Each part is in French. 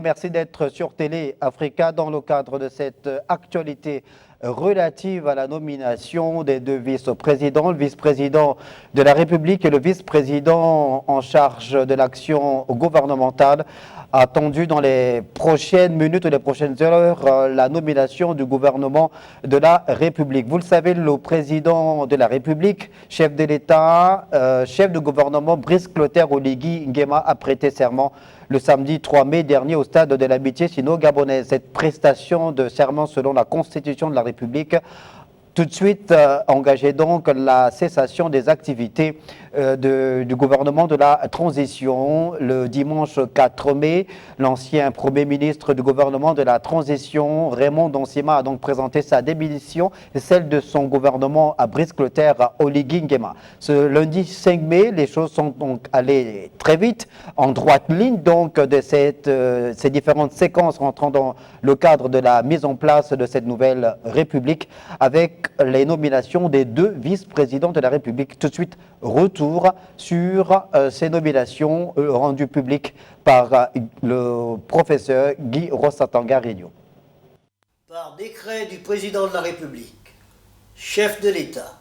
Merci d'être sur Télé Africa dans le cadre de cette actualité relative à la nomination des deux vice-présidents, le vice-président de la République et le vice-président en charge de l'action gouvernementale. Attendu dans les prochaines minutes ou les prochaines heures la nomination du gouvernement de la République. Vous le savez, le président de la République, chef de l'État, chef de gouvernement, Brice Clotaire Oligui Nguema a prêté serment le samedi 3 mai dernier au stade de l'amitié sino-gabonaise. Cette prestation de serment selon la Constitution de la République tout de suite engagé donc la cessation des activités du gouvernement de la transition. Le dimanche 4 mai, l'ancien Premier ministre du gouvernement de la transition, Raymond Donsima, a donc présenté sa démission et celle de son gouvernement à Brice Clotaire Oligui Nguema. Ce lundi 5 mai, les choses sont donc allées très vite, en droite ligne donc de ces différentes séquences rentrant dans le cadre de la mise en place de cette nouvelle République avec les nominations des deux vice-présidents de la République. Tout de suite, retour sur ces nominations rendues publiques par le professeur Guy Rossatanga-Rigno. Par décret du président de la République, chef de l'État,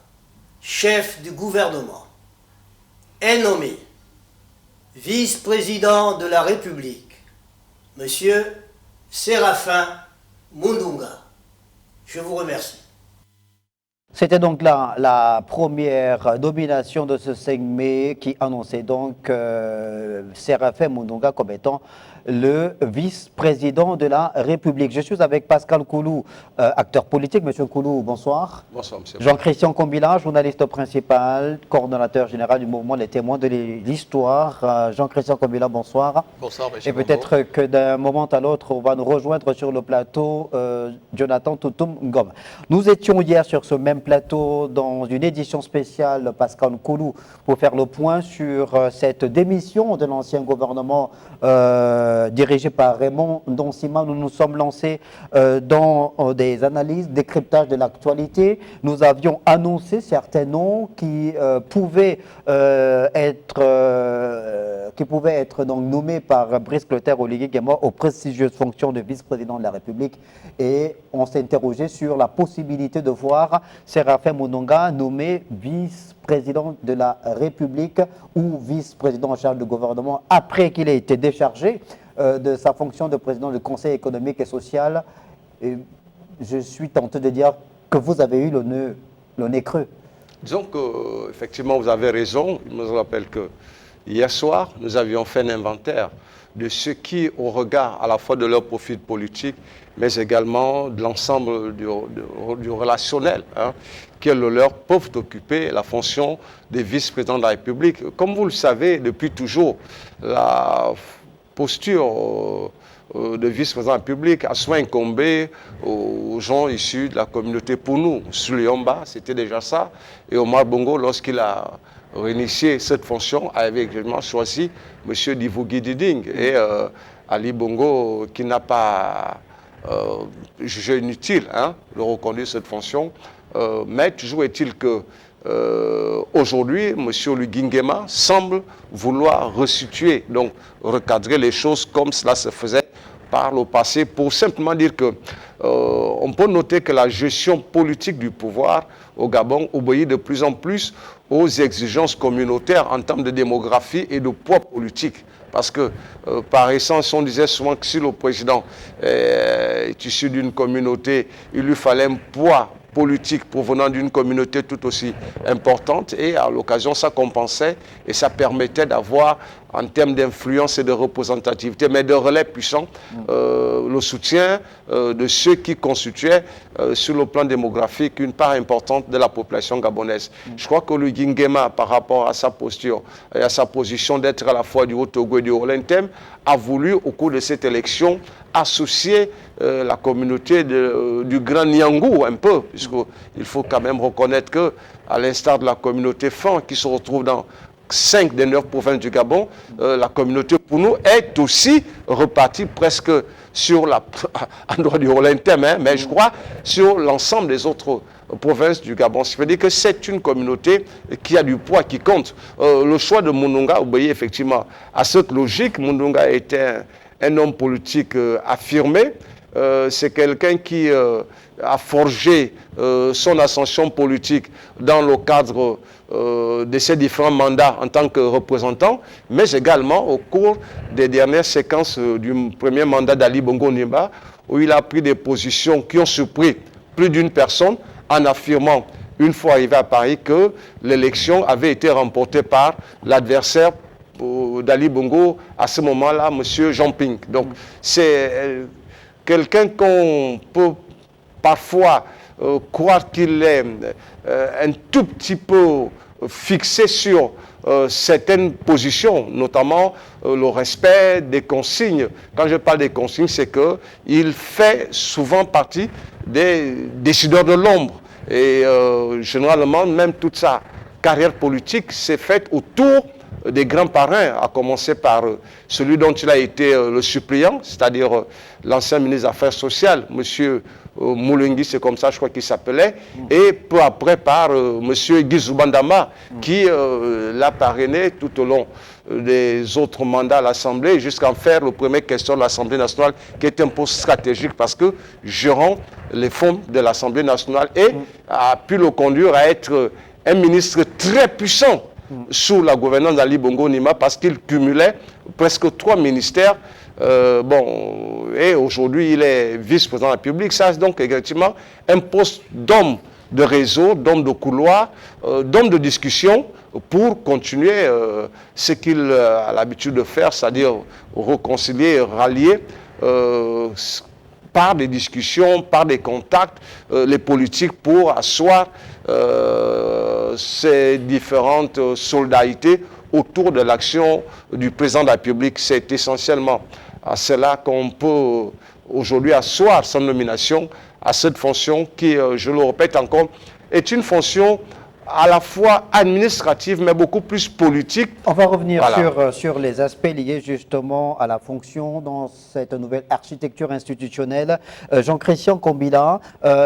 chef du gouvernement, est nommé vice-président de la République, Monsieur Séraphin Mundunga. Je vous remercie. C'était donc la première nomination de ce 5 mai qui annonçait donc Séraphin Mundunga comme étant le vice-président de la République. Je suis avec Pascal Koulou, acteur politique. Monsieur Koulou, bonsoir. Bonsoir, monsieur. Jean-Christian Kombila, journaliste principal, coordonnateur général du mouvement Les Témoins de l'Histoire. Jean-Christian Kombila, bonsoir. Bonsoir, monsieur. Et peut-être que d'un moment à l'autre, on va nous rejoindre sur le plateau Jonathan Toutoum Ngom. Nous étions hier sur ce même plateau dans une édition spéciale, Pascal Koulou, pour faire le point sur cette démission de l'ancien gouvernement dirigé par Raymond Donsima. Nous nous sommes lancés dans des analyses, décryptage de l'actualité. Nous avions annoncé certains noms qui pouvaient être donc nommés par Brice Clotaire Oligui Nguema aux prestigieuses fonctions de vice-président de la République. Et on s'est interrogé sur la possibilité de voir Séraphin Mundunga nommé vice-président de la République ou vice-président en charge du gouvernement après qu'il ait été déchargé de sa fonction de président du Conseil économique et social. Et je suis tenté de dire que vous avez eu le nez creux. Disons qu'effectivement, vous avez raison. Je me rappelle que hier soir, nous avions fait un inventaire de ceux qui, au regard à la fois de leur profil politique, mais également de l'ensemble du relationnel, qui est le leur, peuvent occuper la fonction de vice-président de la République. Comme vous le savez, depuis toujours, la posture de vice-président de la République a soit incombé aux gens issus de la communauté Pounou. Suleyomba, c'était déjà ça. Et Omar Bongo, lorsqu'il a réinitié cette fonction, avait également choisi M. Divugui Diding. Et Ali Bongo, qui n'a pas jugé inutile de reconduire cette fonction. Mais toujours est-il que aujourd'hui, M. Oligui Nguema semble vouloir resituer, donc recadrer les choses comme cela se faisait par le passé, pour simplement dire que on peut noter que la gestion politique du pouvoir au Gabon obéit de plus en plus aux exigences communautaires en termes de démographie et de poids politique. Parce que, par essence, on disait souvent que si le président est issu d'une communauté, il lui fallait un poids politique provenant d'une communauté tout aussi importante, et à l'occasion, ça compensait et ça permettait d'avoir, en termes d'influence et de représentativité, mais de relais puissants, le soutien de ceux qui constituaient, sur le plan démographique, une part importante de la population gabonaise. Je crois que Oligui Nguema, par rapport à sa posture et à sa position d'être à la fois du Haut-Togo et du Haut-Lentem, a voulu, au cours de cette élection, associer la communauté du Grand Nyangou un peu, puisqu'il faut quand même reconnaître que, à l'instar de la communauté Fan qui se retrouve dans 5 des 9 provinces du Gabon, la communauté pour nous est aussi repartie presque sur la, en droit du Rolentem, hein, mais je crois sur l'ensemble des autres provinces du Gabon. Ça veut dire que c'est une communauté qui a du poids, qui compte. Le choix de Mundunga obéit effectivement à cette logique. Mundunga était un homme politique affirmé. C'est quelqu'un qui a forgé son ascension politique dans le cadre de ses différents mandats en tant que représentant, mais également au cours des dernières séquences du premier mandat d'Ali Bongo Ondimba, où il a pris des positions qui ont surpris plus d'une personne en affirmant, une fois arrivé à Paris, que l'élection avait été remportée par l'adversaire d'Ali Bongo à ce moment-là, M. Jean Ping. Donc c'est quelqu'un qu'on peut parfois croire qu'il est un tout petit peu fixé sur certaines positions, notamment le respect des consignes. Quand je parle des consignes, c'est qu'il fait souvent partie des décideurs de l'ombre. Et généralement, même toute sa carrière politique s'est faite autour des grands parrains, à commencer par celui dont il a été le suppléant, c'est-à-dire l'ancien ministre des Affaires sociales, M. Moulengi, c'est comme ça je crois qu'il s'appelait, et peu après par M. Guizou Bandama, qui l'a parrainé tout au long des autres mandats à l'Assemblée, jusqu'à en faire le premier questeur de l'Assemblée nationale, qui est un poste stratégique parce que gérant les fonds de l'Assemblée nationale et a pu le conduire à être un ministre très puissant sous la gouvernance d'Ali Bongo Ondimba parce qu'il cumulait presque 3 ministères. Et aujourd'hui, il est vice-président de la République. Ça, c'est donc effectivement un poste d'homme de réseau, d'homme de couloir, d'homme de discussion pour continuer ce qu'il a l'habitude de faire, c'est-à-dire réconcilier, rallier par des discussions, par des contacts, les politiques pour asseoir ces différentes solidarités autour de l'action du président de la République. C'est essentiellement à cela qu'on peut aujourd'hui asseoir son nomination à cette fonction qui, je le répète encore, est une fonction à la fois administrative, mais beaucoup plus politique. On va revenir sur les aspects liés justement à la fonction dans cette nouvelle architecture institutionnelle. Jean-Christian Kombila,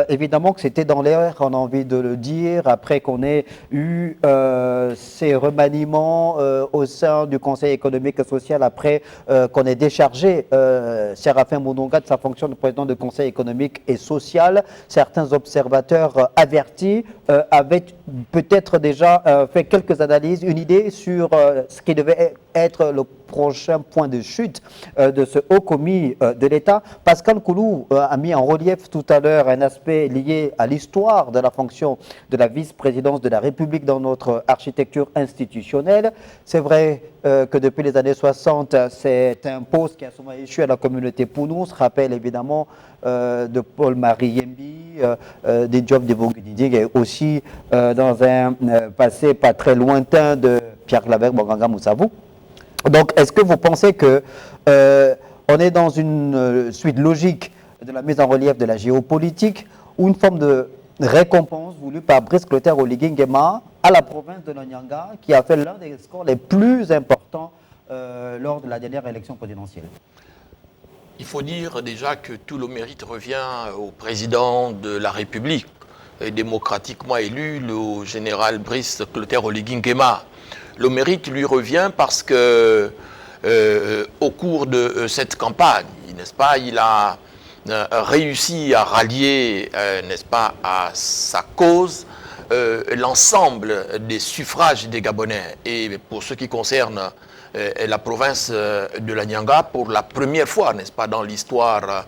évidemment que c'était dans l'air, on a envie de le dire, après qu'on ait eu ces remaniements au sein du Conseil économique et social, après qu'on ait déchargé Séraphin Mundunga de sa fonction de président du Conseil économique et social. Certains observateurs avertis avaient peut-être déjà fait quelques analyses, une idée sur ce qui devait être le prochain point de chute de ce haut commis de l'État. Pascal Koulou a mis en relief tout à l'heure un aspect lié à l'histoire de la fonction de la vice-présidence de la République dans notre architecture institutionnelle. C'est vrai que depuis les années 60, c'est un poste qui a souvent échu à la communauté Pounou. On se rappelle évidemment de Paul-Marie Yembi, des Diop de Bongudidi, et aussi dans un passé pas très lointain de Pierre Claver Bonganga Moussabou. Donc, est-ce que vous pensez que on est dans une suite logique de la mise en relief de la géopolitique ou une forme de récompense voulue par Brice Clotaire Oligui Nguema à la province de l'Onyanga, qui a fait l'un des scores les plus importants lors de la dernière élection présidentielle? Il faut dire déjà que tout le mérite revient au président de la République, démocratiquement élu, le général Brice Clotaire Oligui Nguema. Le mérite lui revient parce que, au cours de cette campagne, n'est-ce pas, il a réussi à rallier, n'est-ce pas, à sa cause l'ensemble des suffrages des Gabonais. Et pour ce qui concerne la province de la Nyanga, pour la première fois, n'est-ce pas, dans l'histoire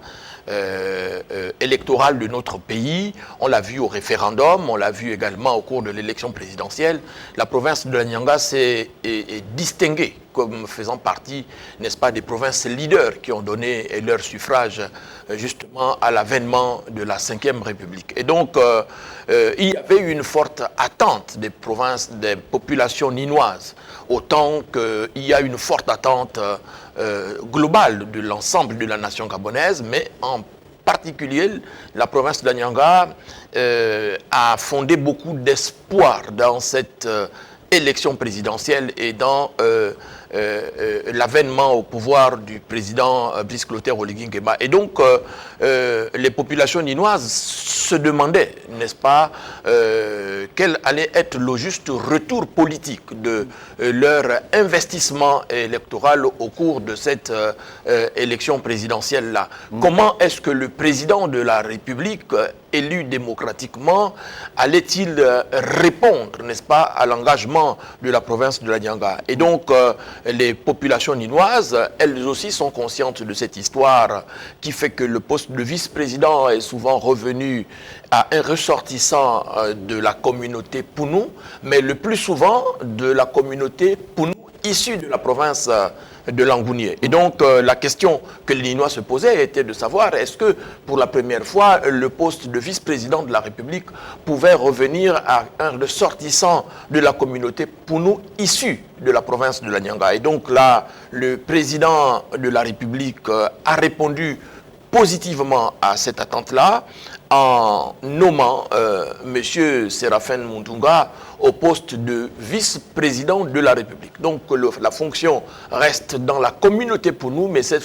électorale de notre pays, on l'a vu au référendum, on l'a vu également au cours de l'élection présidentielle, la province de la Nyanga est distinguée comme faisant partie, n'est-ce pas, des provinces leaders qui ont donné leur suffrage justement à l'avènement de la Ve République. Et donc, il y avait une forte attente des provinces, des populations ninoises, autant qu'il y a une forte attente globale de l'ensemble de la nation gabonaise, mais en particulier, la province de la Nyanga a fondé beaucoup d'espoir dans cette élection présidentielle et dans l'avènement au pouvoir du président Brice Clotaire Oligui Nguema. Et donc, les populations ninoises se demandaient, n'est-ce pas, quel allait être le juste retour politique de leur investissement électoral au cours de cette élection présidentielle-là. Comment est-ce que le président de la République, élu démocratiquement, allait-il répondre, n'est-ce pas, à l'engagement de la province de la Nyanga? Et donc, les populations ninoises, elles aussi sont conscientes de cette histoire qui fait que le poste de vice-président est souvent revenu à un ressortissant de la communauté Pounou, mais le plus souvent de la communauté Pounou issue de la province de Langounié. Et donc, la question que les Ninois se posaient était de savoir est-ce que, pour la première fois, le poste de vice-président de la République pouvait revenir à un ressortissant de la communauté Pounou issue de la province de la Nyanga. Et donc là, le président de la République a répondu positivement à cette attente-là en nommant M. Séraphin Moutounga au poste de vice-président de la République. Donc la fonction reste dans la communauté Pounou, mais cette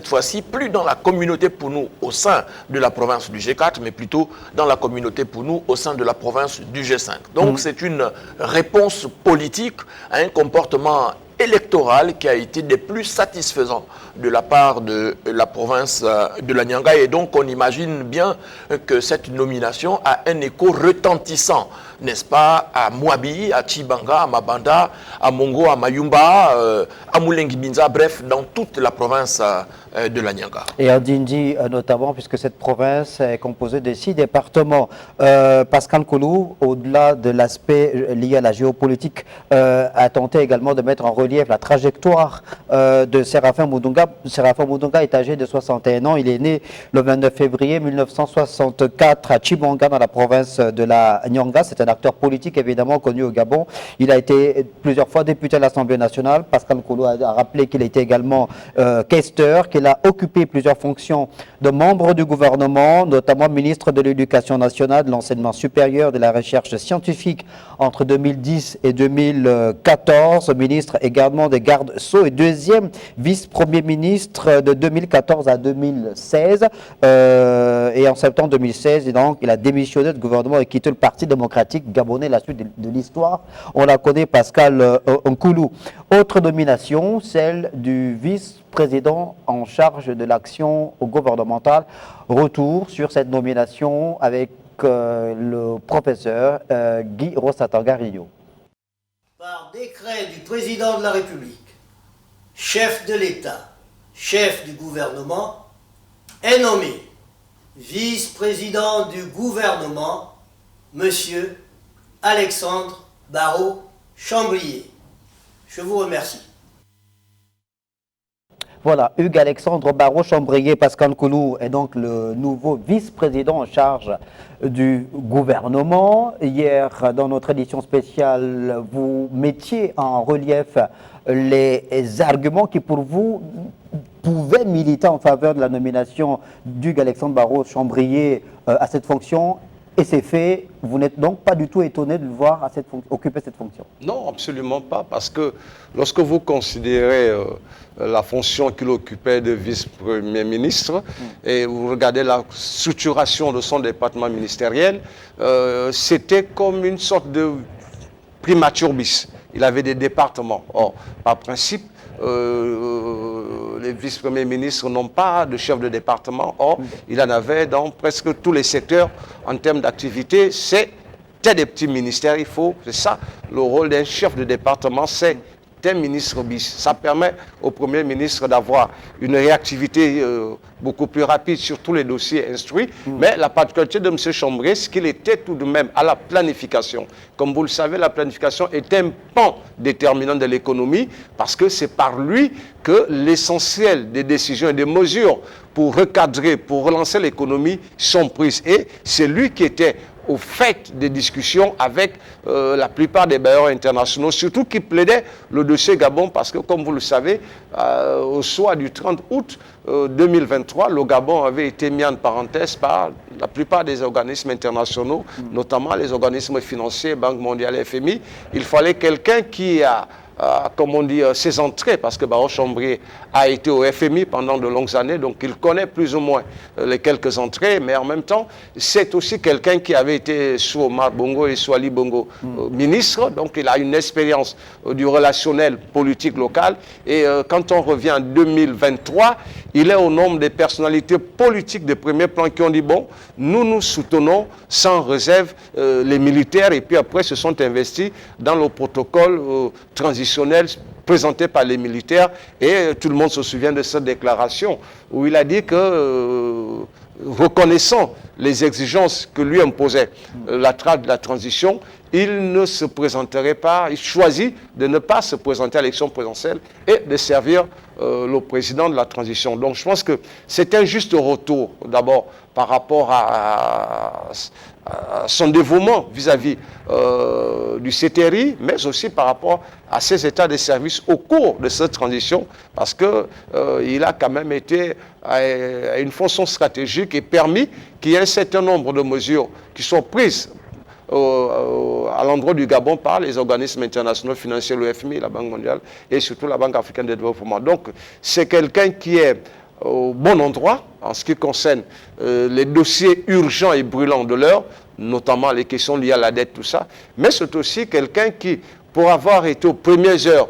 fois-ci, plus dans la communauté Pounou au sein de la province du G4, mais plutôt dans la communauté Pounou au sein de la province du G5. Donc c'est une réponse politique à un comportement électoral qui a été des plus satisfaisants de la part de la province de la Nyanga. Et donc on imagine bien que cette nomination a un écho retentissant, n'est-ce pas, à Mouabi, à Tchibanga, à Mabanda, à Mongo, à Mayumba, à Moulengi-Binza, bref, dans toute la province de la Nyanga. Et à Dindi notamment, puisque cette province est composée de 6 départements. Pascal Koulou, au-delà de l'aspect lié à la géopolitique, a tenté également de mettre en relief la trajectoire de Séraphin Moutounga. Séraphin Moutounga est âgé de 61 ans. Il est né le 29 février 1964 à Tchibanga, dans la province de la Nyanga. C'est un acteur politique évidemment connu au Gabon. Il a été plusieurs fois député à l'Assemblée nationale. Pascal Koulou a rappelé qu'il était également questeur, qu'il a occupé plusieurs fonctions de membre du gouvernement, notamment ministre de l'Éducation nationale, de l'enseignement supérieur, de la recherche scientifique entre 2010 et 2014, ministre également des gardes sceaux et deuxième vice-premier ministre de 2014 à 2016. Et en septembre 2016, donc, il a démissionné du gouvernement et quitté le Parti démocratique gabonais. La suite de l'histoire, on la connaît, Pascal Nkoulou. Autre nomination, celle du vice-président en charge de l'action gouvernementale. Retour sur cette nomination avec le professeur Guy Rosatanga-Rio. Par décret du président de la République, chef de l'État, chef du gouvernement, est nommé vice-président du gouvernement, Monsieur Alexandre Barrault Chambrier. Je vous remercie. Voilà, Hugues Alexandre Barrault Chambrier. Pascal Koulou est donc le nouveau vice-président en charge du gouvernement. Hier, dans notre édition spéciale, vous mettiez en relief les arguments qui, pour vous, pouvaient militer en faveur de la nomination d'Hugues Alexandre Barrault Chambrier à cette fonction. Et c'est fait, vous n'êtes donc pas du tout étonné de le voir occuper cette fonction? Non, absolument pas, parce que lorsque vous considérez la fonction qu'il occupait de vice-premier ministre et vous regardez la structuration de son département ministériel, c'était comme une sorte de primature bis. Il avait des départements. Or, par principe, les vice-premiers ministres n'ont pas de chef de département. Or, il en avait dans presque tous les secteurs en termes d'activité. C'est des petits ministères, c'est ça, le rôle d'un chef de département, c'est un ministre bis. Ça permet au Premier ministre d'avoir une réactivité beaucoup plus rapide sur tous les dossiers instruits. Mais la particularité de M. Chambrier, c'est qu'il était tout de même à la planification. Comme vous le savez, la planification est un pan déterminant de l'économie parce que c'est par lui que l'essentiel des décisions et des mesures pour recadrer, pour relancer l'économie sont prises. Et c'est lui qui était au fait des discussions avec la plupart des bailleurs internationaux, surtout qui plaidaient le dossier Gabon, parce que comme vous le savez, au soir du 30 août 2023, le Gabon avait été mis en parenthèse par la plupart des organismes internationaux, notamment les organismes financiers, Banque mondiale, FMI. Il fallait quelqu'un qui a comme on dit, ses entrées, parce que Barreau Chambrier a été au FMI pendant de longues années, donc il connaît plus ou moins les quelques entrées, mais en même temps, c'est aussi quelqu'un qui avait été sous Omar Bongo et sous Ali Bongo ministre, donc il a une expérience du relationnel politique local, et quand on revient en 2023, il est au nombre des personnalités politiques de premier plan qui ont dit, bon, nous soutenons sans réserve les militaires, et puis après se sont investis dans le protocole transitionnel présenté par les militaires, et tout le monde se souvient de cette déclaration où il a dit que reconnaissant les exigences que lui imposait la trame de la transition, il ne se présenterait pas, il choisit de ne pas se présenter à l'élection présidentielle et de servir le président de la transition. Donc je pense que c'est un juste retour d'abord par rapport à son dévouement vis-à-vis du CTRI, mais aussi par rapport à ses états de service au cours de cette transition, parce qu'il a quand même été à une fonction stratégique et permis qu'il y ait un certain nombre de mesures qui sont prises à l'endroit du Gabon par les organismes internationaux financiers, le FMI, la Banque mondiale et surtout la Banque africaine de développement. Donc c'est quelqu'un qui est au bon endroit en ce qui concerne les dossiers urgents et brûlants de l'heure, notamment les questions liées à la dette, tout ça. Mais c'est aussi quelqu'un qui, pour avoir été aux premières heures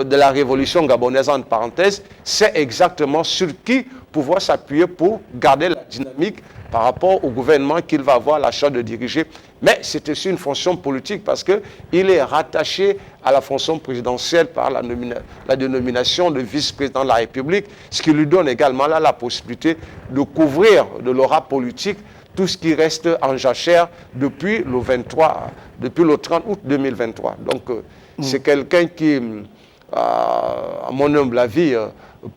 de la révolution gabonaise, en parenthèse, sait exactement sur qui pouvoir s'appuyer pour garder la dynamique par rapport au gouvernement qu'il va avoir la charge de diriger. Mais c'est aussi une fonction politique parce qu'il est rattaché à la fonction présidentielle par la dénomination de vice-président de la République, ce qui lui donne également là la possibilité de couvrir de l'aura politique tout ce qui reste en jachère depuis le 30 août 2023. Donc c'est quelqu'un qui, à mon humble avis,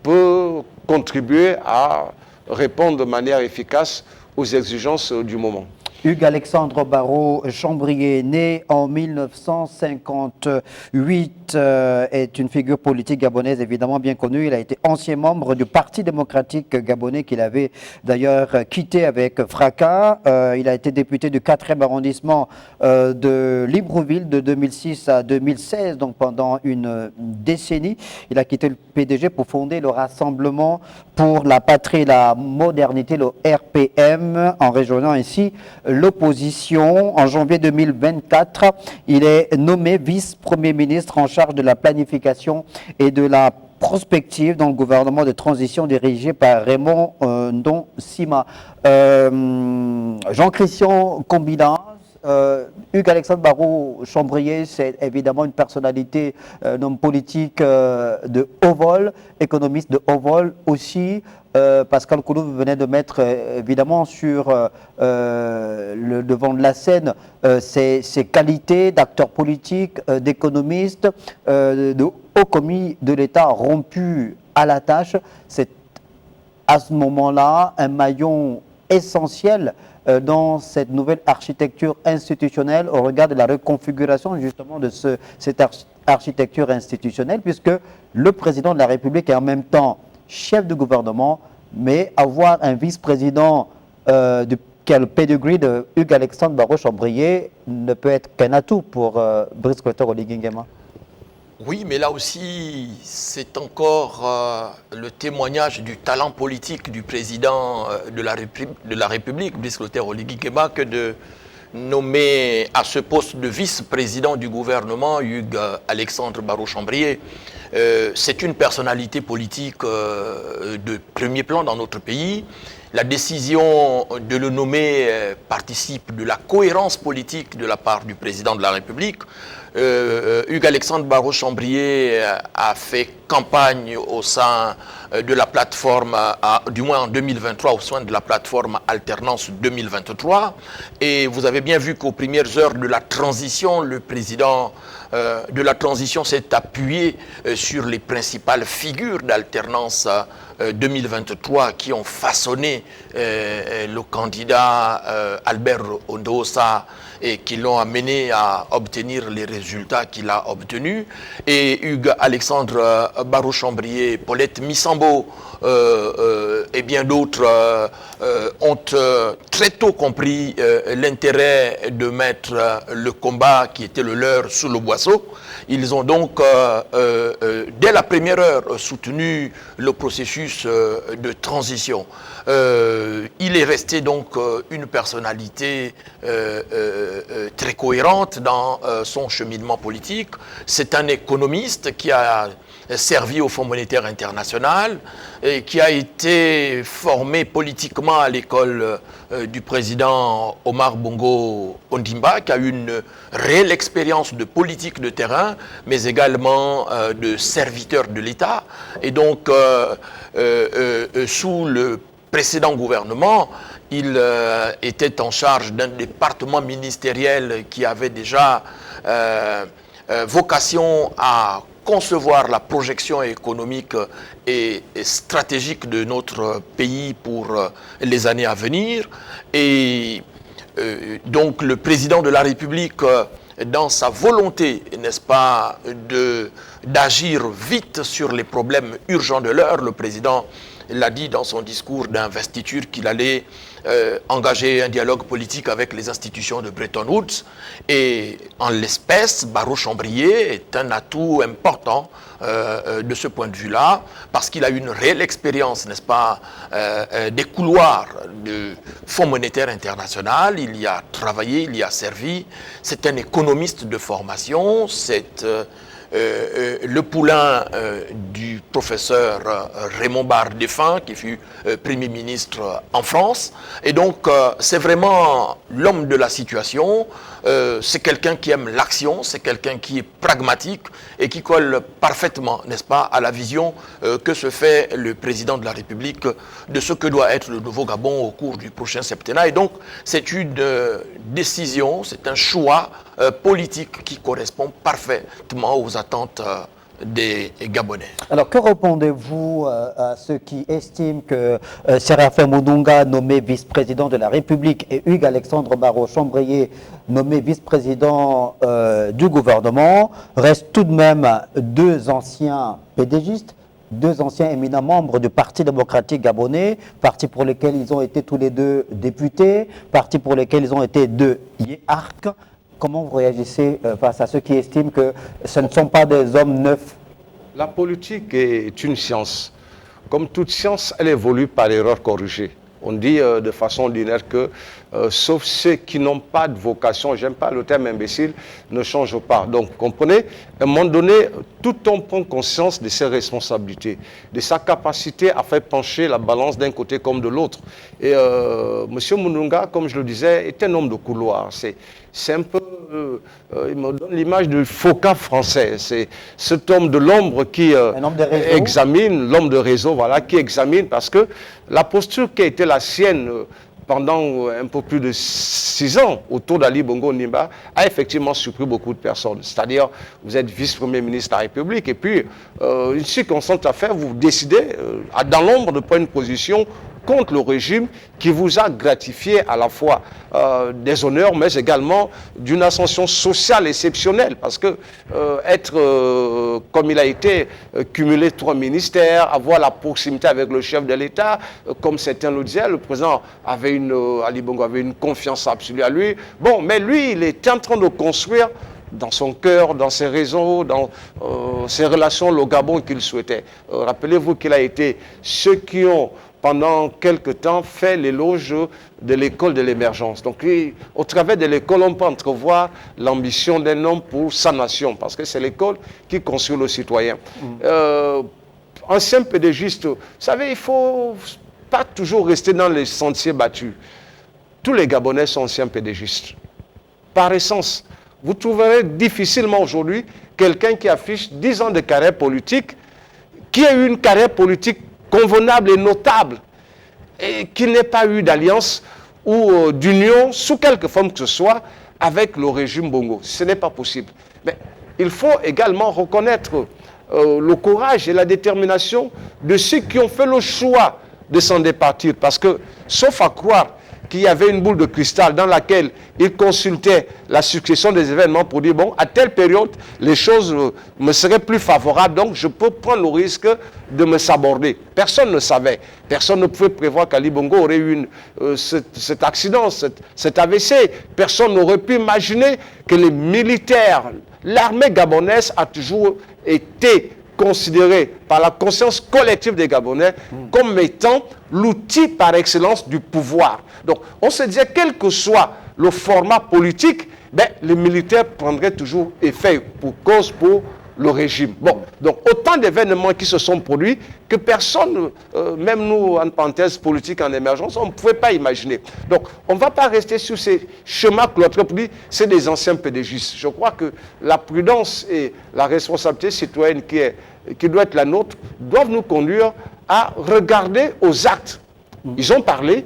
peut contribuer à répondre de manière efficace aux exigences du moment. Hugues Alexandre Barreau Chambrier, né en 1958, est une figure politique gabonaise évidemment bien connue. Il a été ancien membre du Parti démocratique gabonais qu'il avait d'ailleurs quitté avec fracas. Il a été député du 4e arrondissement de Libreville de 2006 à 2016, donc pendant une décennie. Il a quitté le PDG pour fonder le Rassemblement pour la patrie et la modernité, le RPM, en rejoignant ainsi l'opposition. En janvier 2024, il est nommé vice-premier ministre en charge de la planification et de la prospective dans le gouvernement de transition dirigé par Raymond Ndong-Sima. Jean-Christian Combina, Hugues Alexandre Barreau Chambrier, c'est évidemment une personnalité, un homme politique de haut vol, économiste de haut vol aussi. Pascal Koulou venait de mettre évidemment sur le devant de la scène ses qualités d'acteur politique, d'économiste, de haut commis de l'État rompu à la tâche. C'est à ce moment-là un maillon essentiel dans cette nouvelle architecture institutionnelle au regard de la reconfiguration justement de cette architecture institutionnelle, puisque le président de la République est en même temps chef de gouvernement, mais avoir un vice-président qui a le pedigree de Hugues Alexandre Barreau Chambrier ne peut être qu'un atout pour Brice Clotaire Oligui Nguema. Oui, mais là aussi, c'est encore le témoignage du talent politique du président de la République, Brice Clotaire Oligui Nguema, que de nommer à ce poste de vice-président du gouvernement Hugues Alexandre Barreau Chambrier. C'est une personnalité politique de premier plan dans notre pays. La décision de le nommer participe de la cohérence politique de la part du président de la République. Hugues Alexandre Barreau Chambrier a fait campagne au sein de la plateforme, du moins en 2023, au sein de la plateforme Alternance 2023. Et vous avez bien vu qu'aux premières heures de la transition, le président de la transition s'est appuyé sur les principales figures d'alternance 2023 qui ont façonné le candidat Albert Ondosa et qui l'ont amené à obtenir les résultats qu'il a obtenus. Et Hugues Alexandre Barrot-Chambrier, Paulette Missambo et bien d'autres ont très tôt compris l'intérêt de mettre le combat qui était le leur sous le boisseau. Ils ont donc, dès la première heure, soutenu le processus de transition. Il est resté donc une personnalité très cohérente dans son cheminement politique. C'est un économiste qui a servi au Fonds monétaire international et qui a été formé politiquement à l'école du président Omar Bongo Ondimba, qui a eu une réelle expérience de politique de terrain, mais également de serviteur de l'État. Et donc, sous le précédent gouvernement, il était en charge d'un département ministériel qui avait déjà vocation à concevoir la projection économique et stratégique de notre pays pour les années à venir. Et donc le président de la République, dans sa volonté, n'est-ce pas, d'agir vite sur les problèmes urgents de l'heure, le président l'a dit dans son discours d'investiture qu'il allait engager un dialogue politique avec les institutions de Bretton Woods. Et en l'espèce, Barrot-Chambrier est un atout important de ce point de vue-là, parce qu'il a une réelle expérience, n'est-ce pas, des couloirs du Fonds monétaire international. Il y a travaillé, il y a servi. C'est un économiste de formation. C'est le poulain du professeur Raymond Barre défunt, qui fut Premier ministre en France. Et donc, c'est vraiment l'homme de la situation. C'est quelqu'un qui aime l'action, c'est quelqu'un qui est pragmatique et qui colle parfaitement, n'est-ce pas, à la vision que se fait le président de la République de ce que doit être le nouveau Gabon au cours du prochain septennat. Et donc, c'est une décision, c'est un choix politique qui correspond parfaitement aux attentes des Gabonais. Alors, que répondez-vous à ceux qui estiment que Séraphin Moundounga, nommé vice-président de la République, et Hugues Alexandre Barrot-Chambrier, nommé vice-président du gouvernement, restent tout de même deux anciens PDGistes, deux anciens éminents membres du Parti démocratique gabonais, parti pour lequel ils ont été tous les deux députés, parti pour lequel ils ont été deux hiérarques. Comment vous réagissez face à ceux qui estiment que ce ne sont pas des hommes neufs? La politique est une science. Comme toute science, elle évolue par erreur corrigée. On dit de façon ordinaire que, sauf ceux qui n'ont pas de vocation, j'aime pas le terme imbécile, ne changent pas. Donc, comprenez, à un moment donné, tout homme prend conscience de ses responsabilités, de sa capacité à faire pencher la balance d'un côté comme de l'autre. Et M. Moundounga, comme je le disais, est un homme de couloir. C'est un peu, il me donne l'image du Foucault français. C'est cet homme de l'ombre qui examine, l'homme de réseau, voilà, qui examine, parce que la posture qui a été la sienne pendant un peu plus de 6 ans autour d'Ali Bongo Ondimba a effectivement surpris beaucoup de personnes. C'est-à-dire, vous êtes vice-premier ministre de la République et puis, une circonstance à faire, vous décidez, dans l'ombre, de prendre une position contre le régime qui vous a gratifié à la fois des honneurs, mais également d'une ascension sociale exceptionnelle. Parce que être, comme il a été, cumuler 3 ministères, avoir la proximité avec le chef de l'État, comme certains le disaient, le président avait Ali Bongo avait une confiance absolue à lui. Bon, mais lui, il était en train de construire dans son cœur, dans ses réseaux, dans ses relations, le Gabon qu'il souhaitait. Rappelez-vous qu'il a été ceux qui ont pendant quelque temps fait l'éloge de l'école de l'émergence. Donc, au travers de l'école, on peut entrevoir l'ambition d'un homme pour sa nation, parce que c'est l'école qui construit le citoyen. Ancien pédégiste, vous savez, il ne faut pas toujours rester dans les sentiers battus. Tous les Gabonais sont anciens pédégistes. Par essence, vous trouverez difficilement aujourd'hui quelqu'un qui affiche 10 ans de carrière politique, qui a eu une carrière politique convenable et notable, et qu'il n'ait pas eu d'alliance ou d'union, sous quelque forme que ce soit, avec le régime Bongo. Ce n'est pas possible. Mais il faut également reconnaître le courage et la détermination de ceux qui ont fait le choix de s'en départir. Parce que, sauf à croire qu'il y avait une boule de cristal dans laquelle ils consultaient la succession des événements pour dire, bon, à telle période, les choses me seraient plus favorables, donc je peux prendre le risque de me saborder. Personne ne savait. Personne ne pouvait prévoir qu'Ali Bongo aurait eu cet accident, cet AVC. Personne n'aurait pu imaginer que les militaires, l'armée gabonaise a toujours été considéré par la conscience collective des Gabonais comme étant l'outil par excellence du pouvoir. Donc, on se disait, quel que soit le format politique, ben, les militaires prendraient toujours effet pour le régime. Bon, donc autant d'événements qui se sont produits que personne, même nous, en parenthèse politique en émergence, on ne pouvait pas imaginer. Donc, on ne va pas rester sur ces chemins cloîtrés pour dire c'est des anciens PDGistes. Je crois que la prudence et la responsabilité citoyenne qui doit être la nôtre doivent nous conduire à regarder aux actes. Ils ont parlé,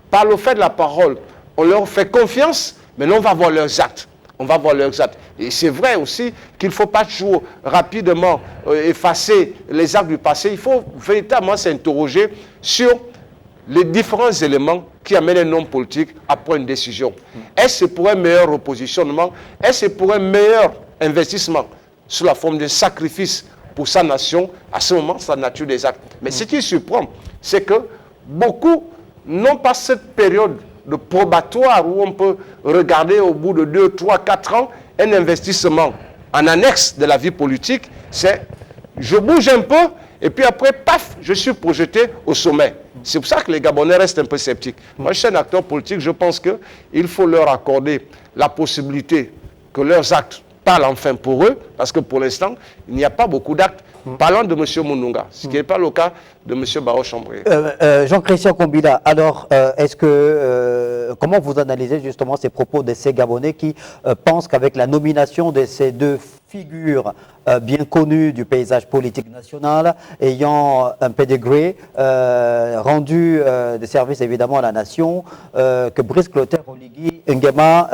par le fait de la parole, on leur fait confiance, mais on va voir leurs actes. On va voir leurs actes. Et c'est vrai aussi qu'il ne faut pas toujours rapidement effacer les actes du passé. Il faut véritablement s'interroger sur les différents éléments qui amènent un homme politique à prendre une décision. Est-ce pour un meilleur repositionnement? Est-ce pour un meilleur investissement sous la forme de sacrifice pour sa nation? À ce moment, c'est la nature des actes. Mais ce qui surprend, c'est que beaucoup n'ont pas cette période de probatoire où on peut regarder au bout de 2, 3, 4 ans un investissement en annexe de la vie politique. C'est je bouge un peu et puis après, paf, je suis projeté au sommet. C'est pour ça que les Gabonais restent un peu sceptiques. Moi, je suis un acteur politique, je pense qu'il faut leur accorder la possibilité que leurs actes parlent enfin pour eux, parce que pour l'instant, il n'y a pas beaucoup d'actes parlant de M. Moununga, ce qui n'est pas le cas de M. Baro-Chambrier. Jean-Christian Kombila, alors, comment vous analysez justement ces propos de ces Gabonais qui pensent qu'avec la nomination de ces deux figures bien connues du paysage politique national, ayant un pedigree, rendu des services évidemment à la nation, que Brice Clotaire Oligui Nguema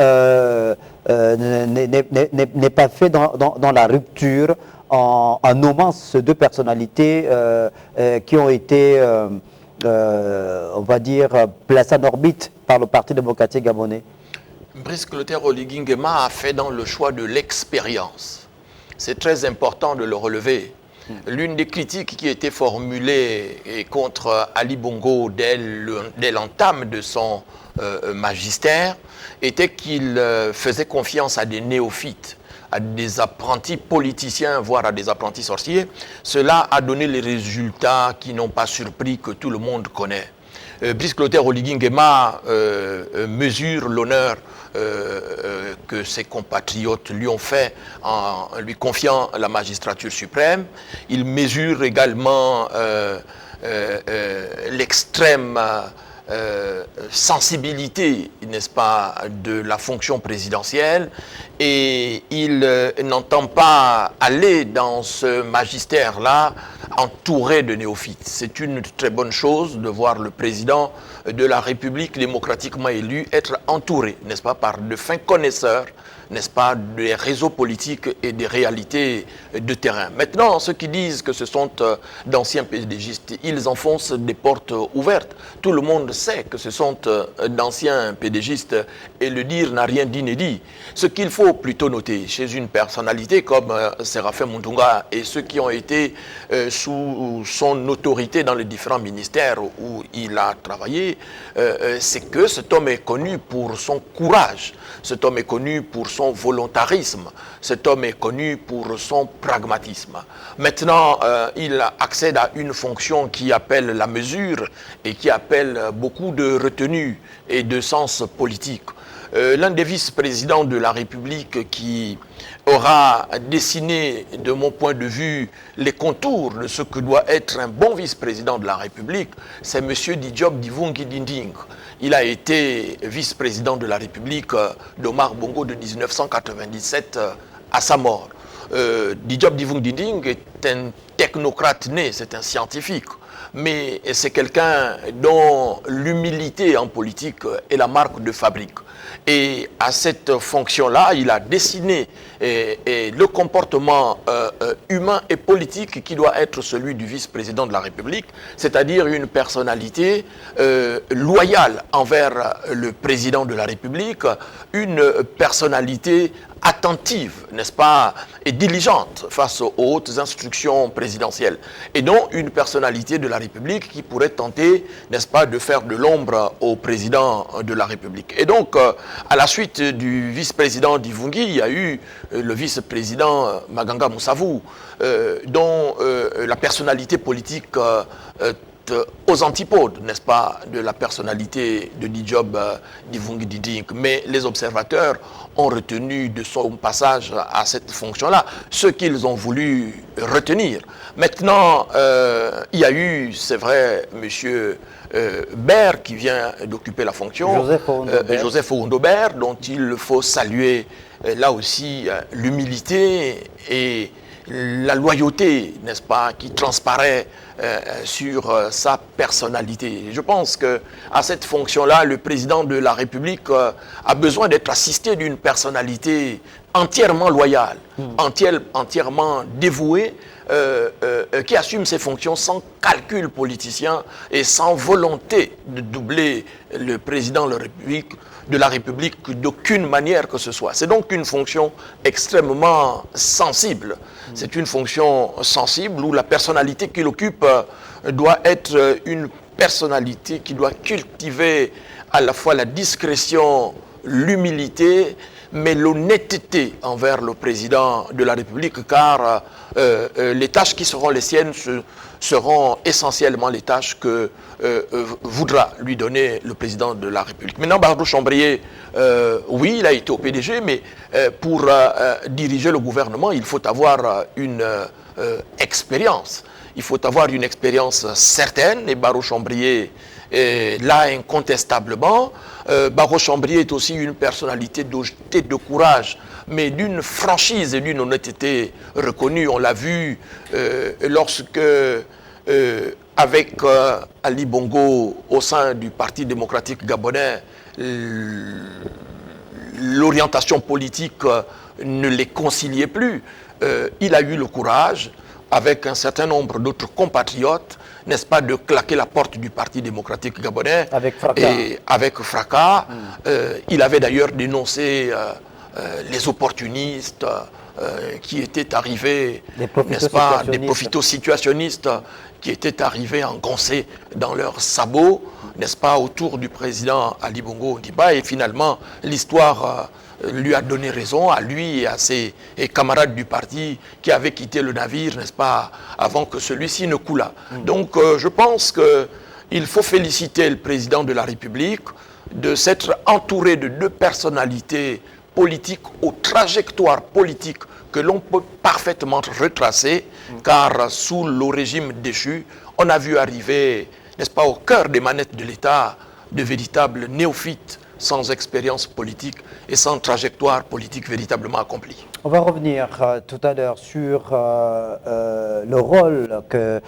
n'est pas fait dans la rupture en nommant ces deux personnalités qui ont été, on va dire, placées en orbite par le Parti démocratique gabonais? Brice Clotaire Oligui Nguema a fait dans le choix de l'expérience. C'est très important de le relever. L'une des critiques qui a été formulée contre Ali Bongo dès l'entame de son magistère était qu'il faisait confiance à des néophytes, à des apprentis politiciens, voire à des apprentis sorciers. Cela a donné les résultats qui n'ont pas surpris, que tout le monde connaît. Brice Clotaire Oligui Nguema mesure l'honneur que ses compatriotes lui ont fait en lui confiant la magistrature suprême. Il mesure également l'extrême sensibilité, n'est-ce pas, de la fonction présidentielle, et il n'entend pas aller dans ce magistère-là entouré de néophytes. C'est une très bonne chose de voir le président de la République démocratiquement élu être entouré, n'est-ce pas, par de fins connaisseurs, n'est-ce pas, des réseaux politiques et des réalités de terrain. Maintenant, ceux qui disent que ce sont d'anciens PDGistes, ils enfoncent des portes ouvertes. Tout le monde sait que ce sont d'anciens PDGistes et le dire n'a rien d'inédit. Ce qu'il faut plutôt noter chez une personnalité comme Séraphin Mountunga et ceux qui ont été sous son autorité dans les différents ministères où il a travaillé, c'est que cet homme est connu pour son courage, cet homme est connu pour son volontarisme, cet homme est connu pour son pragmatisme. Maintenant, il accède à une fonction qui appelle la mesure et qui appelle beaucoup de retenue et de sens politique. L'un des vice-présidents de la République qui aura dessiné, de mon point de vue, les contours de ce que doit être un bon vice-président de la République, c'est M. Didiop Divungi Dinding. Il a été vice-président de la République d'Omar Bongo de 1997 à sa mort. Didiop Divungi Dinding est un technocrate né, c'est un scientifique. Mais c'est quelqu'un dont l'humilité en politique est la marque de fabrique. Et à cette fonction-là, il a dessiné le comportement humain et politique qui doit être celui du vice-président de la République, c'est-à-dire une personnalité loyale envers le président de la République, une personnalité attentive, n'est-ce pas, et diligente face aux hautes instructions présidentielles. Et non une personnalité de la République qui pourrait tenter, n'est-ce pas, de faire de l'ombre au président de la République. Et donc, à la suite du vice-président d'Ivungi, il y a eu le vice-président Maganga Moussavou, dont la personnalité politique aux antipodes, n'est-ce pas, de la personnalité de Dijob d'Ivungi Didink. Mais les observateurs ont retenu de son passage à cette fonction-là ce qu'ils ont voulu retenir. Maintenant, il y a eu, c'est vrai, monsieur Baird qui vient d'occuper la fonction, Joseph Oundobert, dont il faut saluer là aussi l'humilité et la loyauté, n'est-ce pas, qui transparaît sur sa personnalité. Je pense qu'à cette fonction-là, le président de la République a besoin d'être assisté d'une personnalité entièrement loyale, entièrement dévouée, qui assume ses fonctions sans calcul politicien et sans volonté de doubler le président de la République d'aucune manière que ce soit. C'est donc une fonction extrêmement sensible. C'est une fonction sensible où la personnalité qu'il occupe doit être une personnalité qui doit cultiver à la fois la discrétion, l'humilité, mais l'honnêteté envers le président de la République, car les tâches qui seront les siennes seront essentiellement les tâches que voudra lui donner le président de la République. Maintenant, Bardo Chambrier, oui, il a été au PDG, mais pour diriger le gouvernement, il faut avoir une expérience. Il faut avoir une expérience certaine, et Bardo Chambrier là incontestablement. Bardo Chambrier est aussi une personnalité de courage, mais d'une franchise et d'une honnêteté reconnue. On l'a vu lorsque, avec Ali Bongo au sein du Parti démocratique gabonais, l'orientation politique ne les conciliait plus. Il a eu le courage, avec un certain nombre d'autres compatriotes, n'est-ce pas, de claquer la porte du Parti démocratique gabonais. Avec fracas. Et avec fracas. Il avait d'ailleurs dénoncé les opportunistes qui étaient arrivés, n'est-ce pas, des profito-situationnistes qui étaient arrivés engoncés dans leurs sabots, n'est-ce pas, autour du président Ali Bongo Ondimba. Et finalement, l'histoire lui a donné raison, à lui et à ses camarades du parti qui avaient quitté le navire, n'est-ce pas, avant que celui-ci ne coulât. Donc je pense qu'il faut féliciter le président de la République de s'être entouré de deux personnalités politiques aux trajectoires politiques que l'on peut parfaitement retracer, car sous le régime déchu, on a vu arriver, n'est-ce pas, au cœur des manettes de l'État, de véritables néophytes sans expérience politique et sans trajectoire politique véritablement accomplie. On va revenir tout à l'heure sur le rôle que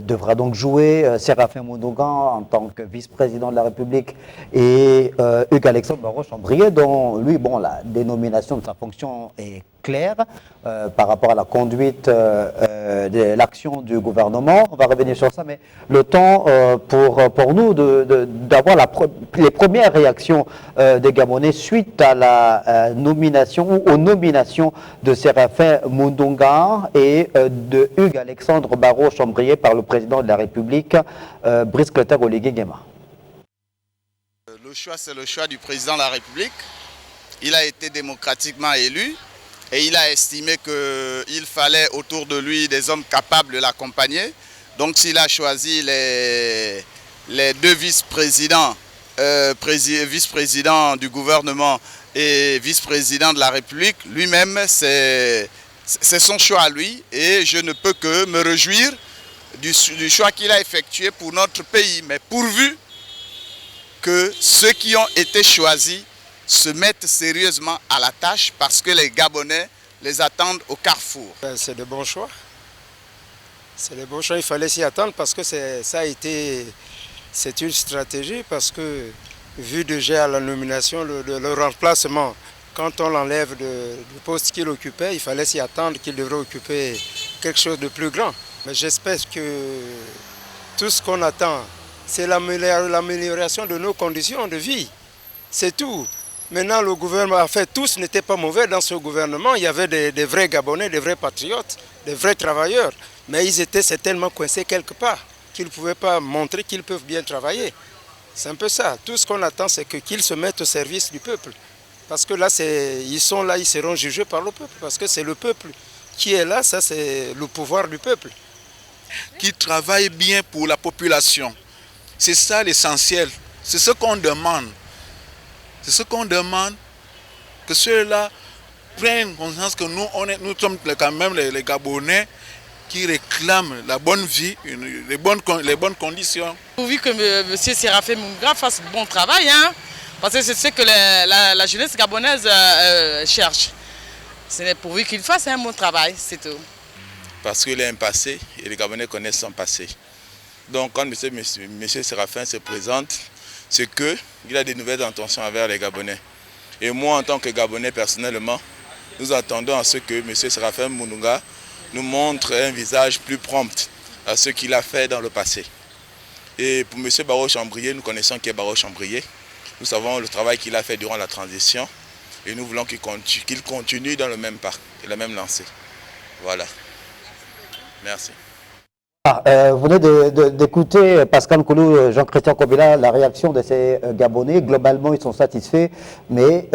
devra donc jouer Séraphin Moundogan en tant que vice-président de la République et Hugues Alexandre Barrot-Chambrier, dont lui, bon, la dénomination de sa fonction est claire par rapport à la conduite de l'action du gouvernement. On va revenir sur ça, mais le temps pour nous d'avoir les premières réactions des Gabonais suite à la nomination ou aux nominations de Séraphin Moundogan et de Hugues Alexandre Barrot-Chambrier par le président de la République, Brice Clotaire Oligui Nguema. Le choix, c'est le choix du président de la République. Il a été démocratiquement élu et il a estimé qu'il fallait autour de lui des hommes capables de l'accompagner. Donc s'il a choisi les deux vice-présidents, vice-président du gouvernement et vice-président de la République, lui-même, c'est son choix à lui et je ne peux que me réjouir du choix qu'il a effectué pour notre pays, mais pourvu que ceux qui ont été choisis se mettent sérieusement à la tâche parce que les Gabonais les attendent au carrefour. C'est de bons choix. C'est de bons choix, il fallait s'y attendre parce que c'est une stratégie, parce que vu déjà la nomination, le remplacement. Quand on l'enlève du poste qu'il occupait, il fallait s'y attendre qu'il devrait occuper quelque chose de plus grand. Mais j'espère que tout ce qu'on attend, c'est l'amélioration de nos conditions de vie. C'est tout. Maintenant, le gouvernement, en fait, tous n'étaient pas mauvais dans ce gouvernement. Il y avait des vrais Gabonais, des vrais patriotes, des vrais travailleurs. Mais ils étaient certainement coincés quelque part, qu'ils ne pouvaient pas montrer qu'ils peuvent bien travailler. C'est un peu ça. Tout ce qu'on attend, c'est qu'ils se mettent au service du peuple. Parce que là, ils sont là, ils seront jugés par le peuple. Parce que c'est le peuple qui est là, ça c'est le pouvoir du peuple. Qui travaillent bien pour la population. C'est ça l'essentiel. C'est ce qu'on demande. C'est ce qu'on demande, que ceux-là prennent conscience que nous sommes quand même les Gabonais qui réclament la bonne vie, les bonnes conditions. Pourvu que M. Séraphin Munga fasse bon travail, hein, parce que c'est ce que la jeunesse gabonaise cherche. C'est pourvu qu'il fasse un bon travail, c'est tout. Parce qu'il a un passé et les Gabonais connaissent son passé. Donc quand M. Séraphin se présente, c'est qu'il a des nouvelles intentions envers les Gabonais. Et moi, en tant que Gabonais, personnellement, nous attendons à ce que M. Séraphin Munga nous montre un visage plus prompt à ce qu'il a fait dans le passé. Et pour M. Barreau-Chambrier, nous connaissons qui est Barreau-Chambrier. Nous savons le travail qu'il a fait durant la transition. Et nous voulons qu'il continue dans le même pas et la même lancée. Voilà. Merci. Vous venez d'écouter Pascal Nkoulou, Jean-Christian Kobila, la réaction de ces Gabonais. Globalement, ils sont satisfaits, mais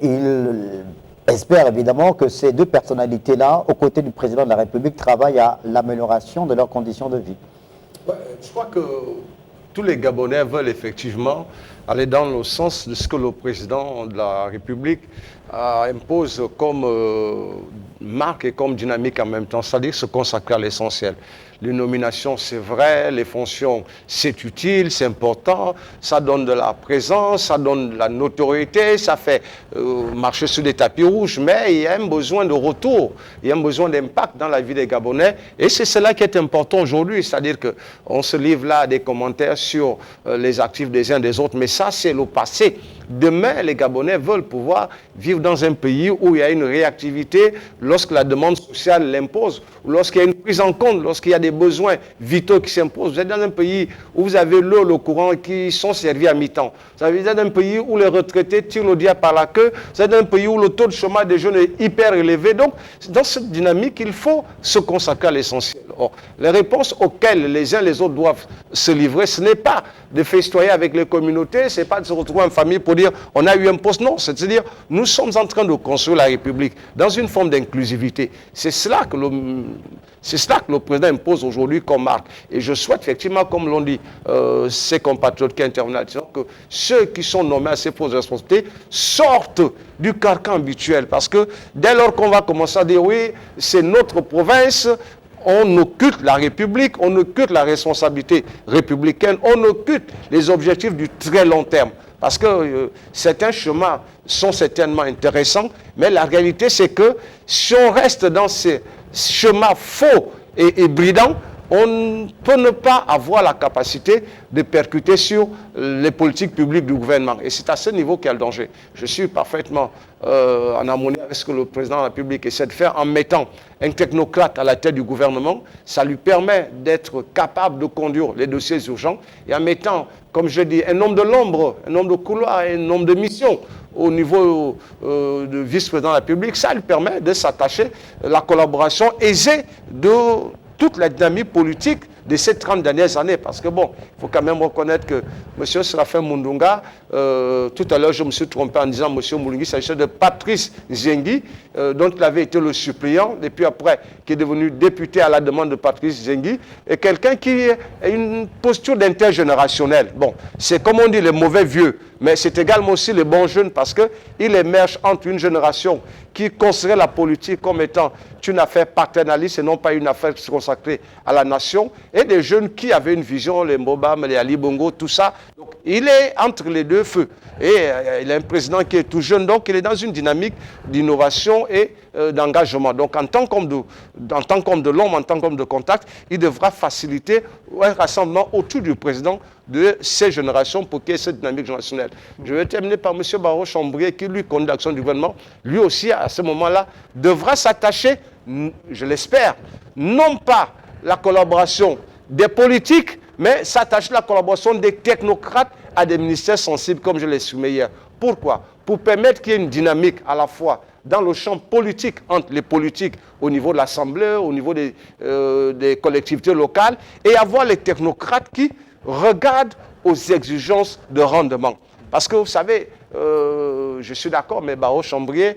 ils espèrent évidemment que ces deux personnalités-là, aux côtés du président de la République, travaillent à l'amélioration de leurs conditions de vie. Ouais, je crois que tous les Gabonais veulent effectivement aller dans le sens de ce que le président de la République impose comme marque et comme dynamique en même temps, c'est-à-dire se consacrer à l'essentiel. Les nominations, c'est vrai, les fonctions, c'est utile, c'est important, ça donne de la présence, ça donne de la notoriété, ça fait marcher sur des tapis rouges, mais il y a un besoin de retour, il y a un besoin d'impact dans la vie des Gabonais, et c'est cela qui est important aujourd'hui, c'est-à-dire qu'on se livre là à des commentaires sur les actifs des uns des autres, mais ça, c'est le passé. Demain, les Gabonais veulent pouvoir vivre dans un pays où il y a une réactivité lorsque la demande sociale l'impose, lorsqu'il y a une prise en compte, lorsqu'il y a des besoins vitaux qui s'imposent. Vous êtes dans un pays où vous avez l'eau, le courant qui sont servis à mi-temps. Vous êtes dans un pays où les retraités tirent le diable par la queue. Vous êtes dans un pays où le taux de chômage des jeunes est hyper élevé. Donc, dans cette dynamique, il faut se consacrer à l'essentiel. Or, les réponses auxquelles les uns les autres doivent se livrer, ce n'est pas de festoyer avec les communautés, ce n'est pas de se retrouver en famille pour dire on a eu un poste. Non, c'est-à-dire nous sommes en train de construire la République dans une forme d'inclusivité. C'est cela que le président impose aujourd'hui comme marque. Et je souhaite effectivement, comme l'ont dit ses compatriotes qui interviennent, que ceux qui sont nommés à ces postes de responsabilité sortent du carcan habituel. Parce que dès lors qu'on va commencer à dire oui, c'est notre province, on occulte la République, on occulte la responsabilité républicaine, on occulte les objectifs du très long terme. Parce que certains chemins sont certainement intéressants, mais la réalité c'est que si on reste dans ces chemins faux et bridants, on peut ne pas avoir la capacité de percuter sur les politiques publiques du gouvernement. Et c'est à ce niveau qu'il y a le danger. Je suis parfaitement en harmonie avec ce que le président de la République essaie de faire en mettant un technocrate à la tête du gouvernement. Ça lui permet d'être capable de conduire les dossiers urgents et en mettant, comme je dis, un homme de l'ombre, un homme de couloir, un homme de mission au niveau de vice-président de la République. Ça lui permet de s'attacher à la collaboration aisée de toute la dynamique politique de ces 30 dernières années. Parce que bon, il faut quand même reconnaître que M. Séraphin Munga, tout à l'heure je me suis trompé en disant M. Moulingui, s'agissait de Patrice Zengi, dont il avait été le suppléant, et puis après, qui est devenu député à la demande de Patrice Zengi, et quelqu'un qui a une posture d'intergénérationnel. Bon, c'est comme on dit les mauvais vieux, mais c'est également aussi les bons jeunes, parce qu'il émerge entre une génération qui considérait la politique comme étant une affaire paternaliste et non pas une affaire consacrée à la nation, et des jeunes qui avaient une vision, les Mbobam, les Ali Bongo, tout ça. Donc il est entre les deux feux. Et il est un président qui est tout jeune, donc il est dans une dynamique d'innovation et d'engagement. Donc en tant qu'homme de l'homme, en tant qu'homme de contact, il devra faciliter un rassemblement autour du président de ces générations pour qu'il y ait cette dynamique générationnelle. Je vais terminer par M. Barreau Chambrier qui, lui, conduit l'action du gouvernement. Lui aussi, à ce moment-là, devra s'attacher, je l'espère, non pas la collaboration des politiques, mais s'attacher à la collaboration des technocrates à des ministères sensibles, comme je l'ai exprimé hier. Pourquoi? Pour permettre qu'il y ait une dynamique à la fois dans le champ politique, entre les politiques au niveau de l'Assemblée, au niveau des collectivités locales, et avoir les technocrates qui regardent aux exigences de rendement. Parce que vous savez, je suis d'accord, mais Barreau Chambrier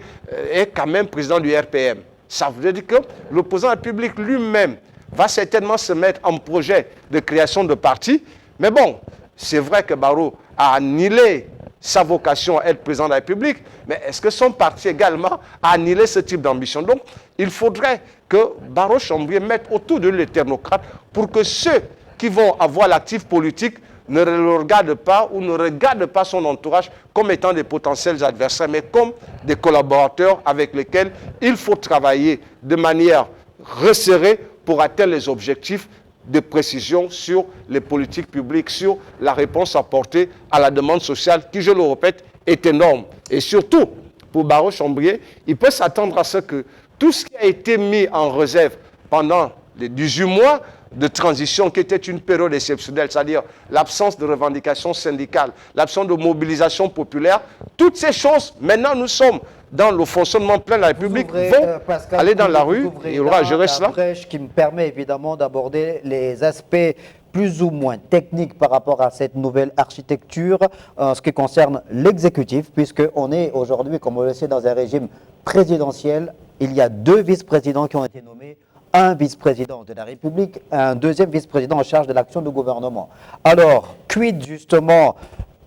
est quand même président du RPM. Ça veut dire que le président de la République lui-même va certainement se mettre en projet de création de parti. Mais bon, c'est vrai que Barreau a annihilé sa vocation à être président de la République, mais est-ce que son parti également a annihilé ce type d'ambition? Donc, il faudrait que Barreau Chambrier mette autour de lui les technocrates pour que ceux qui vont avoir l'actif politique ne le regardent pas ou ne regardent pas son entourage comme étant des potentiels adversaires, mais comme des collaborateurs avec lesquels il faut travailler de manière resserrée pour atteindre les objectifs de précision sur les politiques publiques, sur la réponse apportée à la demande sociale qui, je le répète, est énorme. Et surtout, pour Barreau Chambrier, il peut s'attendre à ce que tout ce qui a été mis en réserve pendant les 18 mois de transition, qui était une période exceptionnelle, c'est-à-dire l'absence de revendications syndicales, l'absence de mobilisation populaire, toutes ces choses, maintenant nous sommes dans le fonctionnement plein de la République, vont aller dans la rue, et il aura à gérer cela. Brèche qui me permet évidemment d'aborder les aspects plus ou moins techniques par rapport à cette nouvelle architecture en ce qui concerne l'exécutif, puisqu'on est aujourd'hui, comme on le sait, dans un régime présidentiel. Il y a 2 vice-présidents qui ont été nommés, un vice-président de la République, un deuxième vice-président en charge de l'action du gouvernement. Alors, quid justement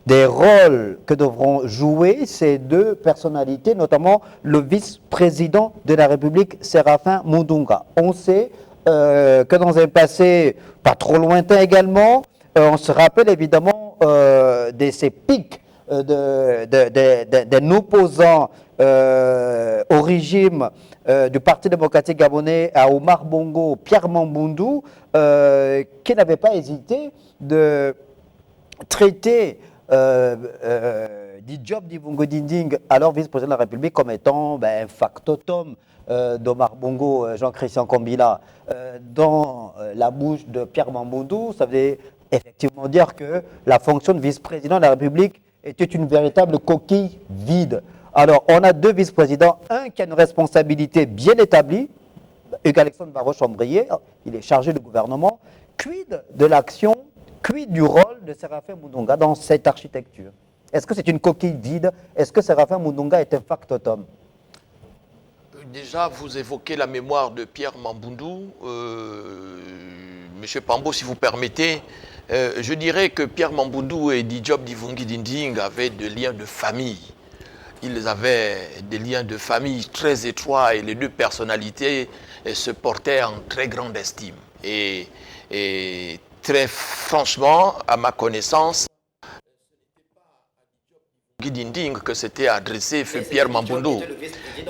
des rôles que devront jouer ces 2 personnalités, notamment le vice-président de la République, Séraphin Mundunga. On sait que dans un passé pas trop lointain également, on se rappelle évidemment de ces pics d'un opposant au régime du Parti démocratique gabonais à Omar Bongo, Pierre Mamboundou, qui n'avait pas hésité de traiter Diop Divungo Dinding, alors vice-président de la République, comme étant un factotum d'Omar Bongo, Jean-Christian Kombila, dans la bouche de Pierre Mamboundou. Ça veut effectivement dire que la fonction de vice-président de la République était une véritable coquille vide. Alors, on a 2 vice-présidents, un qui a une responsabilité bien établie, Hugues Alexandre Barreau Chambrier, il est chargé du gouvernement. Quid de l'action, quid du rôle de Séraphin Mundunga dans cette architecture? Est-ce que c'est une coquille vide? Est-ce que Séraphin Mundunga est un factotum? Déjà, vous évoquez la mémoire de Pierre Mamboundou. Monsieur Pambo, si vous permettez, je dirais que Pierre Mamboundou et Diop Divungi Dinding avaient des liens de famille. Ils avaient des liens de famille très étroits et les 2 personnalités se portaient en très grande estime. Et très franchement, à ma connaissance, Dinding que s'était adressé feu Pierre Mamboundou.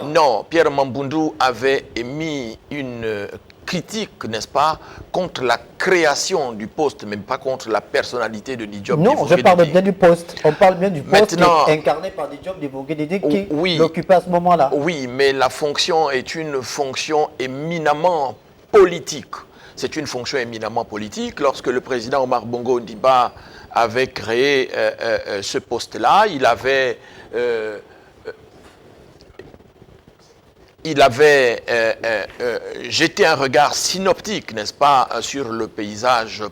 Non, Pierre Mamboundou avait émis une critique, n'est-ce pas, contre la création du poste, même pas contre la personnalité de Diop. Non, je parle bien du poste. On parle bien du poste incarné par Diop Divungi qui l'occupait à ce moment-là. Oui, mais la fonction est une fonction éminemment politique. C'est une fonction éminemment politique. Lorsque le président Omar Bongo Ondimba avait créé ce poste-là, il avait jeté un regard synoptique, n'est-ce pas, sur le paysage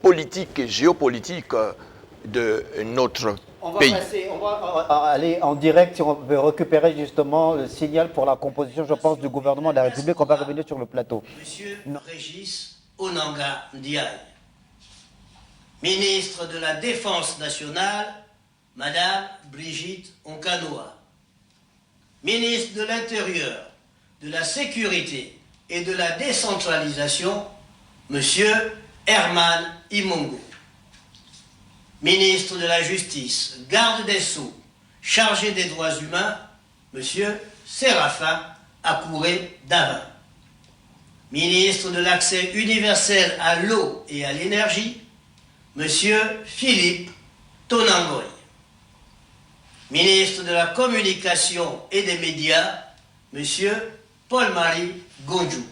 politique et géopolitique de notre pays. On va aller en direct, si on veut récupérer justement le signal pour la composition, je pense, du gouvernement de la République. On va revenir sur le plateau. Monsieur Régis Onanga Ndiaye, ministre de la Défense nationale, Madame Brigitte Onkanoa, ministre de l'Intérieur, de la Sécurité et de la Décentralisation, Monsieur Herman Imongo. Ministre de la Justice, garde des Sceaux, chargé des droits humains, M. Séraphin Akouré-Davin. Ministre de l'accès universel à l'eau et à l'énergie, M. Philippe Tonangoy. Ministre de la Communication et des Médias, M. Paul-Marie Gondjou.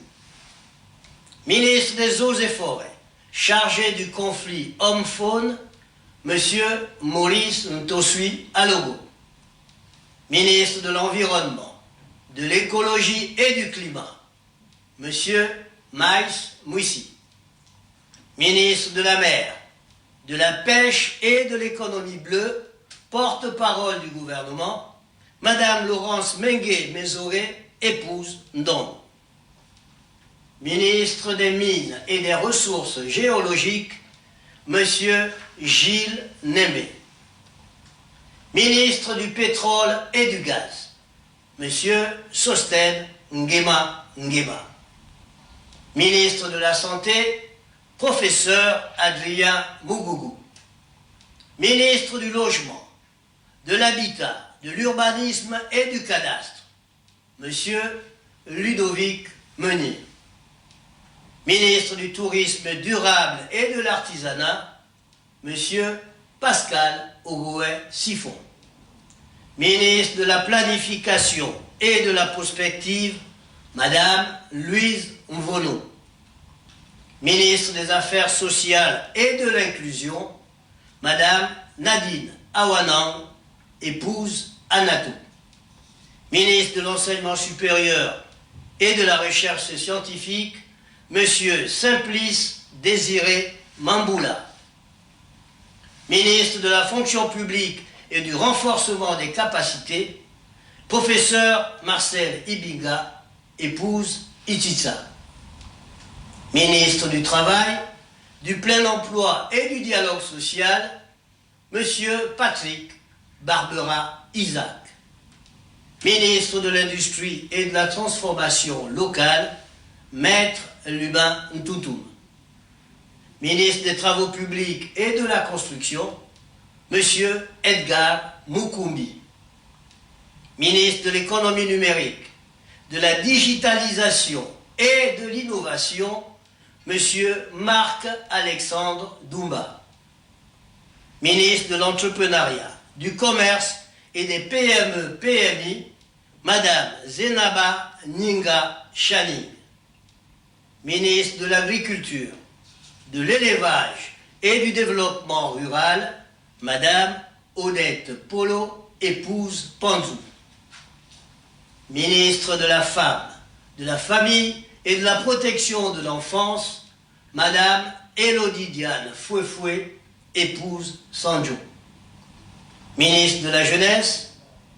Ministre des Eaux et Forêts, chargé du conflit homme-faune, M. Maurice Ntosui Alogo. Ministre de l'Environnement, de l'Écologie et du Climat, M. Maïs Mouissi. Ministre de la Mer, de la Pêche et de l'Économie bleue, porte-parole du gouvernement, Mme Laurence Mengue-Mézoré, épouse Ndong. Ministre des Mines et des Ressources géologiques, M. Gilles Nembe. Ministre du Pétrole et du Gaz, M. Sosten Ngema Ngema. Ministre de la Santé, professeur Adrien Mougougou. Ministre du Logement, de l'Habitat, de l'Urbanisme et du Cadastre, M. Ludovic Meunier. Ministre du Tourisme durable et de l'Artisanat, M. Pascal Ogoué-Siphon. Ministre de la Planification et de la Prospective, Mme Louise Mvono. Ministre des Affaires sociales et de l'Inclusion, Mme Nadine Awanang, épouse Anatou. Ministre de l'Enseignement supérieur et de la Recherche scientifique, M. Simplice Désiré Mamboula. Ministre de la Fonction publique et du renforcement des capacités, professeur Marcel Ibinga, épouse Ititsa. Ministre du Travail, du Plein Emploi et du Dialogue social, M. Patrick Barbera Isaac. Ministre de l'Industrie et de la Transformation locale, Maître Lubin Ntoutoum. Ministre des Travaux publics et de la Construction, M. Edgar Mukumbi. Ministre de l'Économie numérique, de la Digitalisation et de l'Innovation, M. Marc-Alexandre Doumba. Ministre de l'Entrepreneuriat, du Commerce et des PME-PMI, Mme Zenaba Ninga Chani. Ministre de l'Agriculture, de l'Élevage et du Développement rural, Mme Odette Polo, épouse Panzou. Ministre de la Femme, de la Famille et de la Protection de l'Enfance, Mme Élodie Diane Fouefoué, épouse Sanjo. Ministre de la Jeunesse,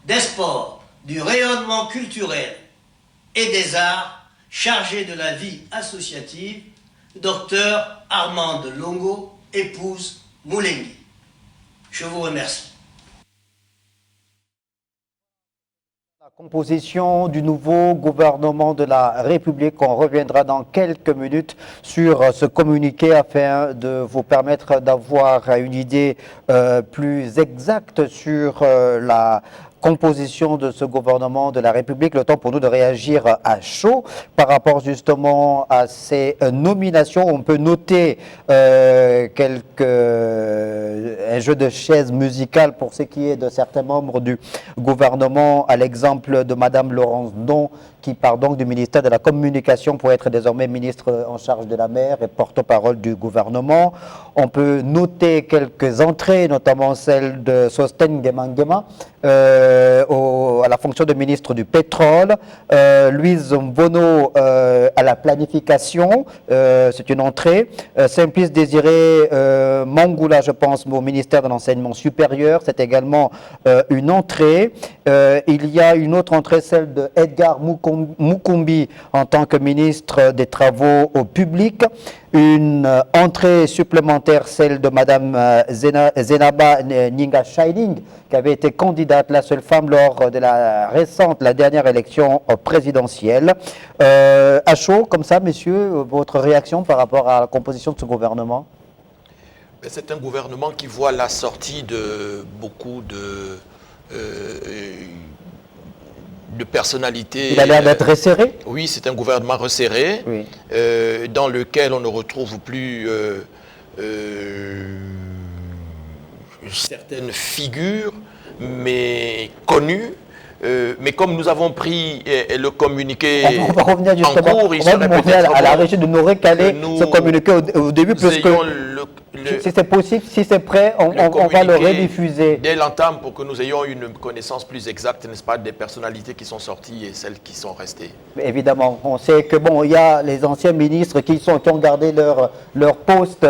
des Sports, du Rayonnement culturel et des Arts, chargé de la vie associative, Dr Armande Longo, épouse Moulengi. Je vous remercie. La composition du nouveau gouvernement de la République, on reviendra dans quelques minutes sur ce communiqué afin de vous permettre d'avoir une idée plus exacte sur la composition de ce gouvernement de la République, le temps pour nous de réagir à chaud par rapport justement à ces nominations. On peut noter un jeu de chaises musicales pour ce qui est de certains membres du gouvernement, à l'exemple de Madame Laurence Ndong, qui part donc du ministère de la Communication pour être désormais ministre en charge de la mer et porte-parole du gouvernement. On peut noter quelques entrées, notamment celle de Sosten Ngema Ngema à la fonction de ministre du pétrole, Louise Mvono à la planification, c'est une entrée, Simplice Désiré Mangoula, je pense, au ministère de l'enseignement supérieur, c'est également une entrée. Il y a une autre entrée, celle de Edgar Mukumbi en tant que ministre des Travaux publics. Une entrée supplémentaire, celle de Madame Zenaba Ninga Shining, qui avait été candidate, la seule femme lors de la dernière élection présidentielle. À chaud, comme ça, messieurs, votre réaction par rapport à la composition de ce gouvernement? C'est un gouvernement qui voit la sortie de beaucoup de personnalités. Il a l'air d'être resserré. Oui, c'est un gouvernement resserré, Oui. dans lequel on ne retrouve plus certaines figures, mais connues. Mais comme nous avons pris le communiqué On va revenir justement, en cours, il on va serait demander peut-être à la bon régie de nous recaler que ce communiqué au début, nous puisque ayons si c'est possible, si c'est prêt, on va le communiqué rediffuser. dès l'entame pour que nous ayons une connaissance plus exacte, n'est-ce pas, des personnalités qui sont sorties et celles qui sont restées. Évidemment, on sait que bon, il y a les anciens ministres qui ont gardé leur poste,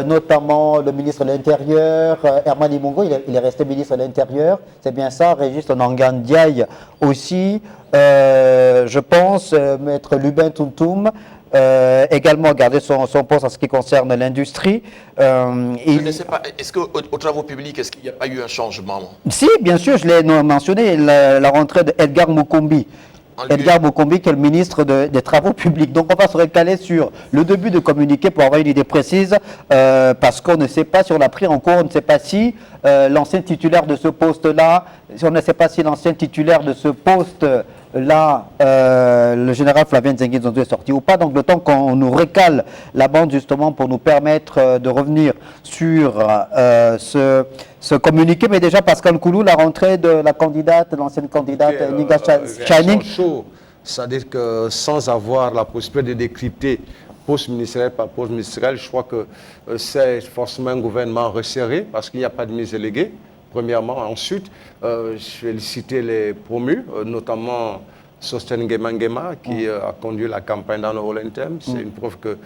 notamment le ministre de l'Intérieur, Herman Imongo, il est resté ministre de l'Intérieur, c'est bien ça, Régis Onangan Diaye aussi, je pense, Maître Lubin Tuntum, également gardé son poste en ce qui concerne l'industrie. Je ne sais pas, est-ce qu'aux travaux publics, est-ce qu'il n'y a pas eu un changement? Si, bien sûr, je l'ai mentionné, la rentrée d'Edgar Mukumbi. Edgar Mukumbi, qui est le ministre des Travaux publics. Donc, on va se recaler sur le début de communiqué pour avoir une idée précise, parce qu'on ne sait pas si on a pris en compte, on ne sait pas si l'ancien titulaire de ce poste-là, si on ne sait pas si l'ancien titulaire de ce poste-là, le général Flavien Zengi Nzonzo est sorti ou pas. Donc, le temps qu'on nous recale la bande, justement, pour nous permettre de revenir sur ce communiqué. Mais déjà, Pascal Koulou, la rentrée de l'ancienne candidate, Ninga Shining. C'est-à-dire que sans avoir la possibilité de décrypter poste ministériel par poste ministériel, je crois que c'est forcément un gouvernement resserré parce qu'il n'y a pas de ministre délégué, premièrement. Ensuite, je vais citer les promus, notamment Sosten Ngema qui a conduit la campagne dans le Holland Thème. C'est une preuve que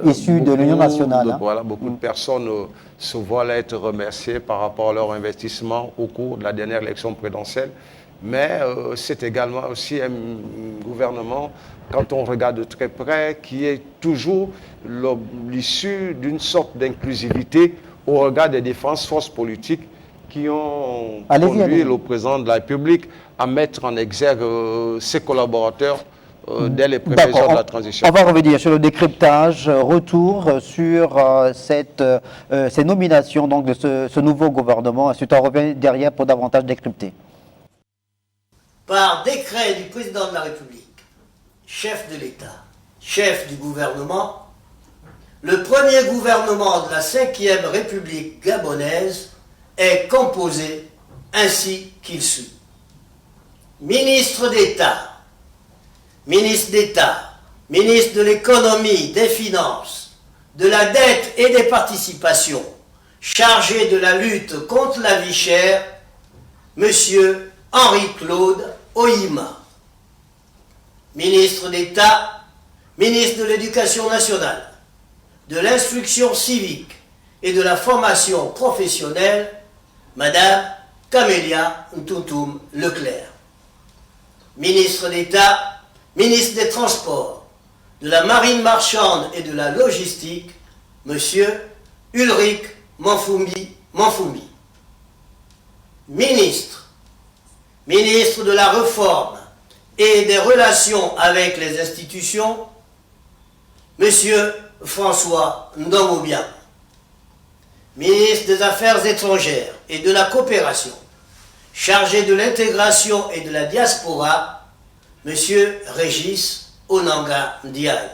issu de l'Union nationale. Voilà, beaucoup de personnes se voient être remerciées par rapport à leur investissement au cours de la dernière élection présidentielle. Mais c'est également aussi un gouvernement, quand on regarde de très près, qui est toujours l'issue d'une sorte d'inclusivité au regard des différentes forces politiques qui ont conduit le président de la République à mettre en exergue ses collaborateurs dès les premiers jours de la transition. On va revenir sur le décryptage, retour sur ces nominations donc, de ce nouveau gouvernement. Ensuite, on revient derrière pour davantage décrypter. Par décret du président de la République, chef de l'État, chef du gouvernement, le premier gouvernement de la 5e République gabonaise est composé ainsi qu'il suit. Ministre d'État, ministre de l'économie, des finances, de la dette et des participations, chargé de la lutte contre la vie chère, Monsieur Henri-Claude Oyima. Ministre d'État, ministre de l'Éducation nationale, de l'Instruction civique et de la formation professionnelle, Madame Camélia Ntuntum Leclerc. Ministre d'État, ministre des Transports, de la Marine marchande et de la Logistique, Monsieur Ulrich Manfumbi. Ministre de la Réforme et des Relations avec les institutions, Monsieur François Ndomobian. Ministre des Affaires étrangères et de la Coopération, chargé de l'intégration et de la diaspora, Monsieur Régis Onanga Ndiaye.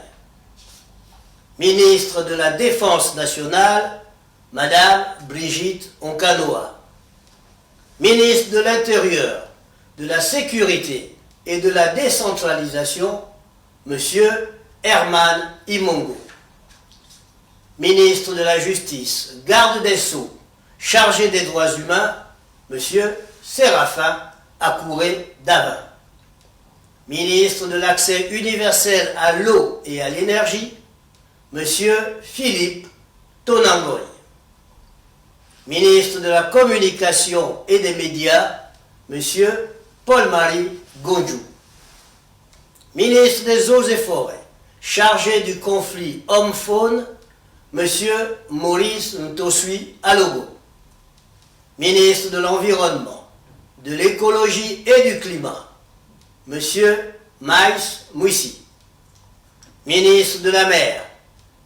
Ministre de la Défense nationale, Madame Brigitte Onkanoa. Ministre de l'Intérieur, de la Sécurité et de la Décentralisation, Monsieur Herman Imongo. Ministre de la Justice, garde des Sceaux, chargé des droits humains, Monsieur Séraphin Akouré Davin. Ministre de l'Accès universel à l'eau et à l'énergie, Monsieur Philippe Tonangoy. Ministre de la Communication et des Médias, Monsieur Paul-Marie Gondjou. Ministre des Eaux et Forêts, chargé du conflit homme-faune, Monsieur Maurice Ntosui Alogo. Ministre de l'Environnement, de l'Écologie et du Climat, Monsieur Maïs Mouissi. Ministre de la Mer,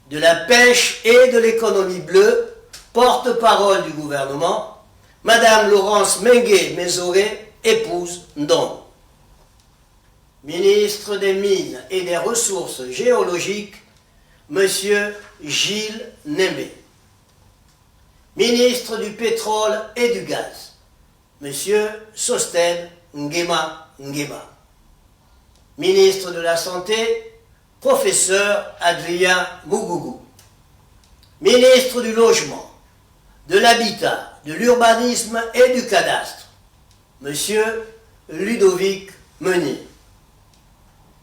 de la pêche et de l'économie bleue, porte-parole du gouvernement, Madame Laurence Mengue-Mézoré, épouse Ndong. Ministre des Mines et des Ressources géologiques, Monsieur Gilles Nembe. Ministre du Pétrole et du Gaz, Monsieur Sosten Nguema Nguema. Ministre de la Santé, Professeur Adrien Mougougou. Ministre du Logement, de l'Habitat, de l'Urbanisme et du Cadastre, Monsieur Ludovic Meunier.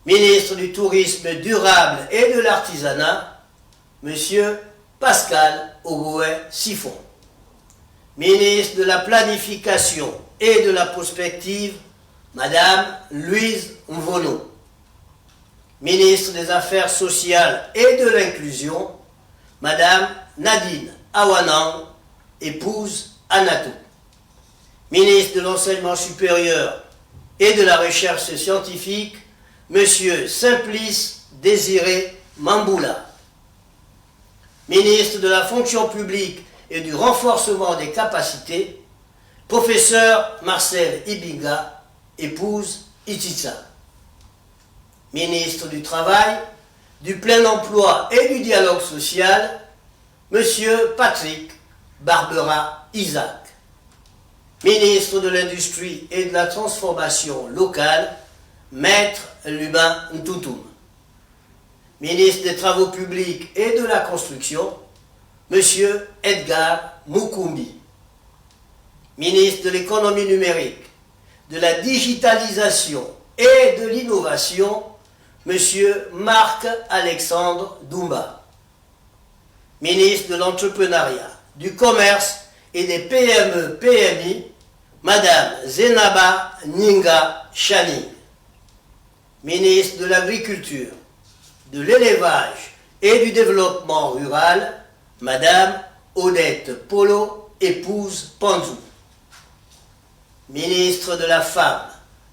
Ministre du Tourisme durable et de l'Artisanat, Monsieur Pascal Ogoué Siphon. Ministre de la Planification et de la Prospective, Madame Louise Mvono. Ministre des Affaires sociales et de l'Inclusion, Madame Nadine Awanang, épouse Anatou. Ministre de l'Enseignement supérieur et de la Recherche scientifique, Monsieur Simplice Désiré Mamboula. Ministre de la Fonction publique et du renforcement des capacités, Professeur Marcel Ibinga, épouse Ititsa. Ministre du Travail, du Plein Emploi et du Dialogue social, Monsieur Patrick Barbera Isaac. Ministre de l'Industrie et de la Transformation locale, Maître Lubin Ntoutoum. Ministre des Travaux publics et de la Construction, Monsieur Edgar Mukumbi. Ministre de l'Économie numérique, de la Digitalisation et de l'Innovation, Monsieur Marc-Alexandre Doumba. Ministre de l'Entrepreneuriat, du Commerce et des PME-PMI, Madame Zenaba Ninga Chani. Ministre de l'Agriculture, de l'Élevage et du Développement rural, Madame Odette Polo, épouse Panzou. Ministre de la Femme,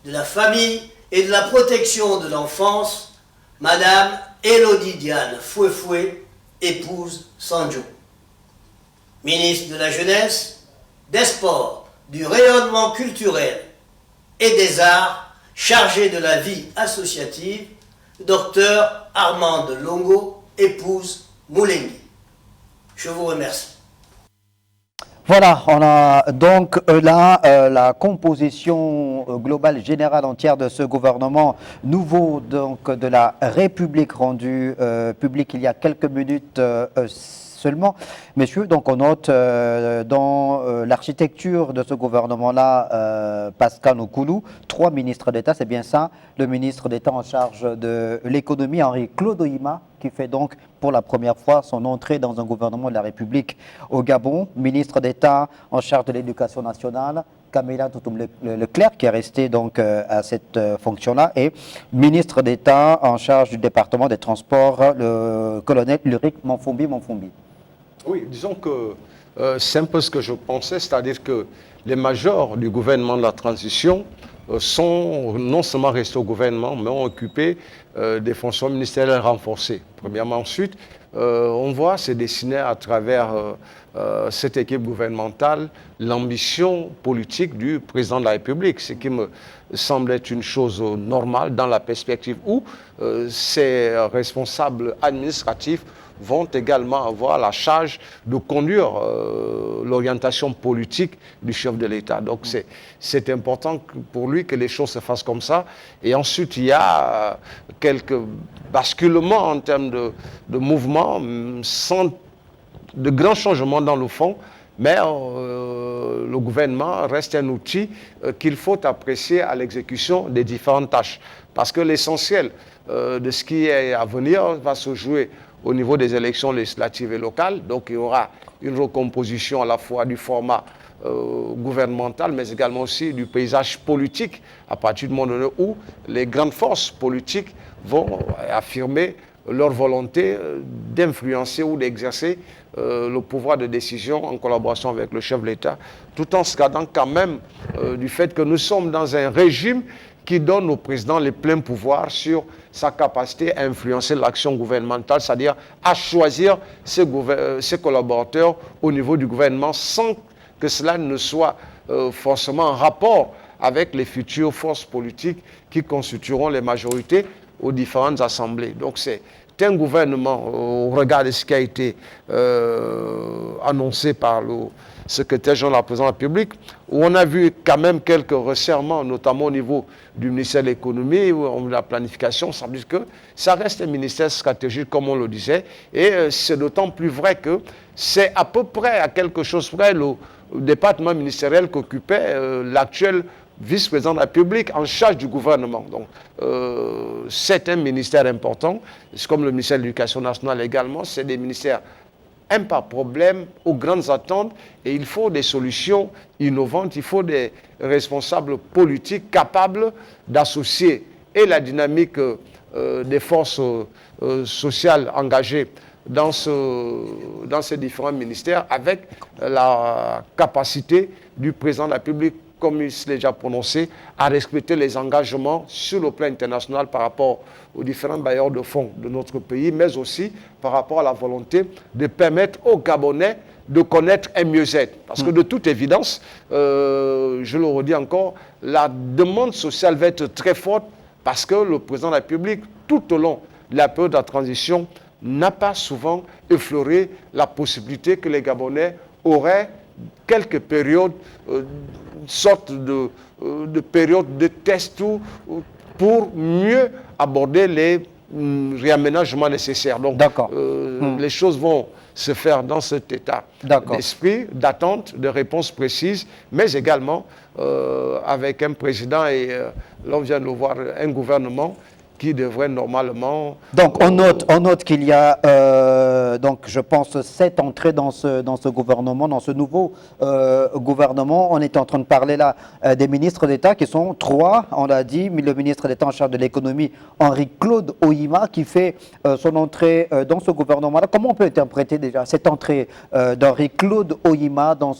de la Famille et de la Protection de l'Enfance, Madame Élodie Diane Fouefoué, épouse Sanjo. Ministre de la Jeunesse, des Sports, du Rayonnement culturel et des Arts, chargé de la vie associative, Docteur Armande Longo, épouse Moulengi. Je vous remercie. Voilà, on a donc là la composition globale générale entière de ce gouvernement nouveau donc de la République rendu public il y a quelques minutes seulement. Messieurs, donc on note dans l'architecture de ce gouvernement-là, Pascal Oukoulou, 3 ministres d'État, c'est bien ça, le ministre d'État en charge de l'économie, Henri-Claude Ohima, qui fait donc pour la première fois son entrée dans un gouvernement de la République au Gabon, ministre d'État en charge de l'éducation nationale, Camilla Toutoum-Leclerc, qui est resté donc à cette fonction-là, et ministre d'État en charge du département des transports, le colonel Ulrich Monfombi. Oui, disons que c'est un peu ce que je pensais, c'est-à-dire que les majors du gouvernement de la transition sont non seulement restés au gouvernement, mais ont occupé des fonctions ministérielles renforcées. Premièrement, ensuite, on voit se dessiner à travers cette équipe gouvernementale l'ambition politique du président de la République, ce qui me semble être une chose normale dans la perspective où ces responsables administratifs vont également avoir la charge de conduire l'orientation politique du chef de l'État. Donc c'est important pour lui que les choses se fassent comme ça. Et ensuite, il y a quelques basculements en termes de mouvements, sans de grands changements dans le fond, mais le gouvernement reste un outil qu'il faut apprécier à l'exécution des différentes tâches. Parce que l'essentiel de ce qui est à venir va se jouer au niveau des élections législatives et locales. Donc il y aura une recomposition à la fois du format gouvernemental, mais également aussi du paysage politique, à partir du moment donné où les grandes forces politiques vont affirmer leur volonté d'influencer ou d'exercer le pouvoir de décision en collaboration avec le chef de l'État, tout en se gardant quand même du fait que nous sommes dans un régime qui donne au président les pleins pouvoirs sur sa capacité à influencer l'action gouvernementale, c'est-à-dire à choisir ses collaborateurs au niveau du gouvernement sans que cela ne soit forcément en rapport avec les futures forces politiques qui constitueront les majorités aux différentes assemblées. Donc c'est un gouvernement, au regard de ce qui a été annoncé par le secrétaire général de la présidence de la République, où on a vu quand même quelques resserrements, notamment au niveau du ministère de l'économie ou de la planification. Ça veut dire que ça reste un ministère stratégique, comme on le disait, et c'est d'autant plus vrai que c'est à peu près à quelque chose près le département ministériel qu'occupait l'actuel vice-président de la République en charge du gouvernement. Donc, c'est un ministère important, c'est comme le ministère de l'Éducation nationale également, c'est des ministères un par problème, aux grandes attentes, et il faut des solutions innovantes, il faut des responsables politiques capables d'associer et la dynamique des forces sociales engagées dans ces différents ministères avec la capacité du président de la République, comme il s'est déjà prononcé, à respecter les engagements sur le plan international par rapport aux différents bailleurs de fonds de notre pays, mais aussi par rapport à la volonté de permettre aux Gabonais de connaître un mieux-être. Parce que de toute évidence, je le redis encore, la demande sociale va être très forte parce que le président de la République, tout au long de la période de la transition, n'a pas souvent effleuré la possibilité que les Gabonais auraient quelques périodes, une sorte de période de test pour mieux aborder les réaménagements nécessaires. Donc, les choses vont se faire dans cet état d'esprit, d'attente, de réponses précises, mais également avec un président et, là on vient de le voir, un gouvernement qui devrait normalement... Donc on note qu'il y a, donc, je pense, 7 entrées dans ce gouvernement, dans ce nouveau gouvernement. On est en train de parler là des ministres d'État qui sont 3, on l'a dit, le ministre d'État en charge de l'économie, Henri-Claude Ohima, qui fait son entrée dans ce gouvernement-là. Comment on peut interpréter déjà cette entrée d'Henri-Claude Ohima dans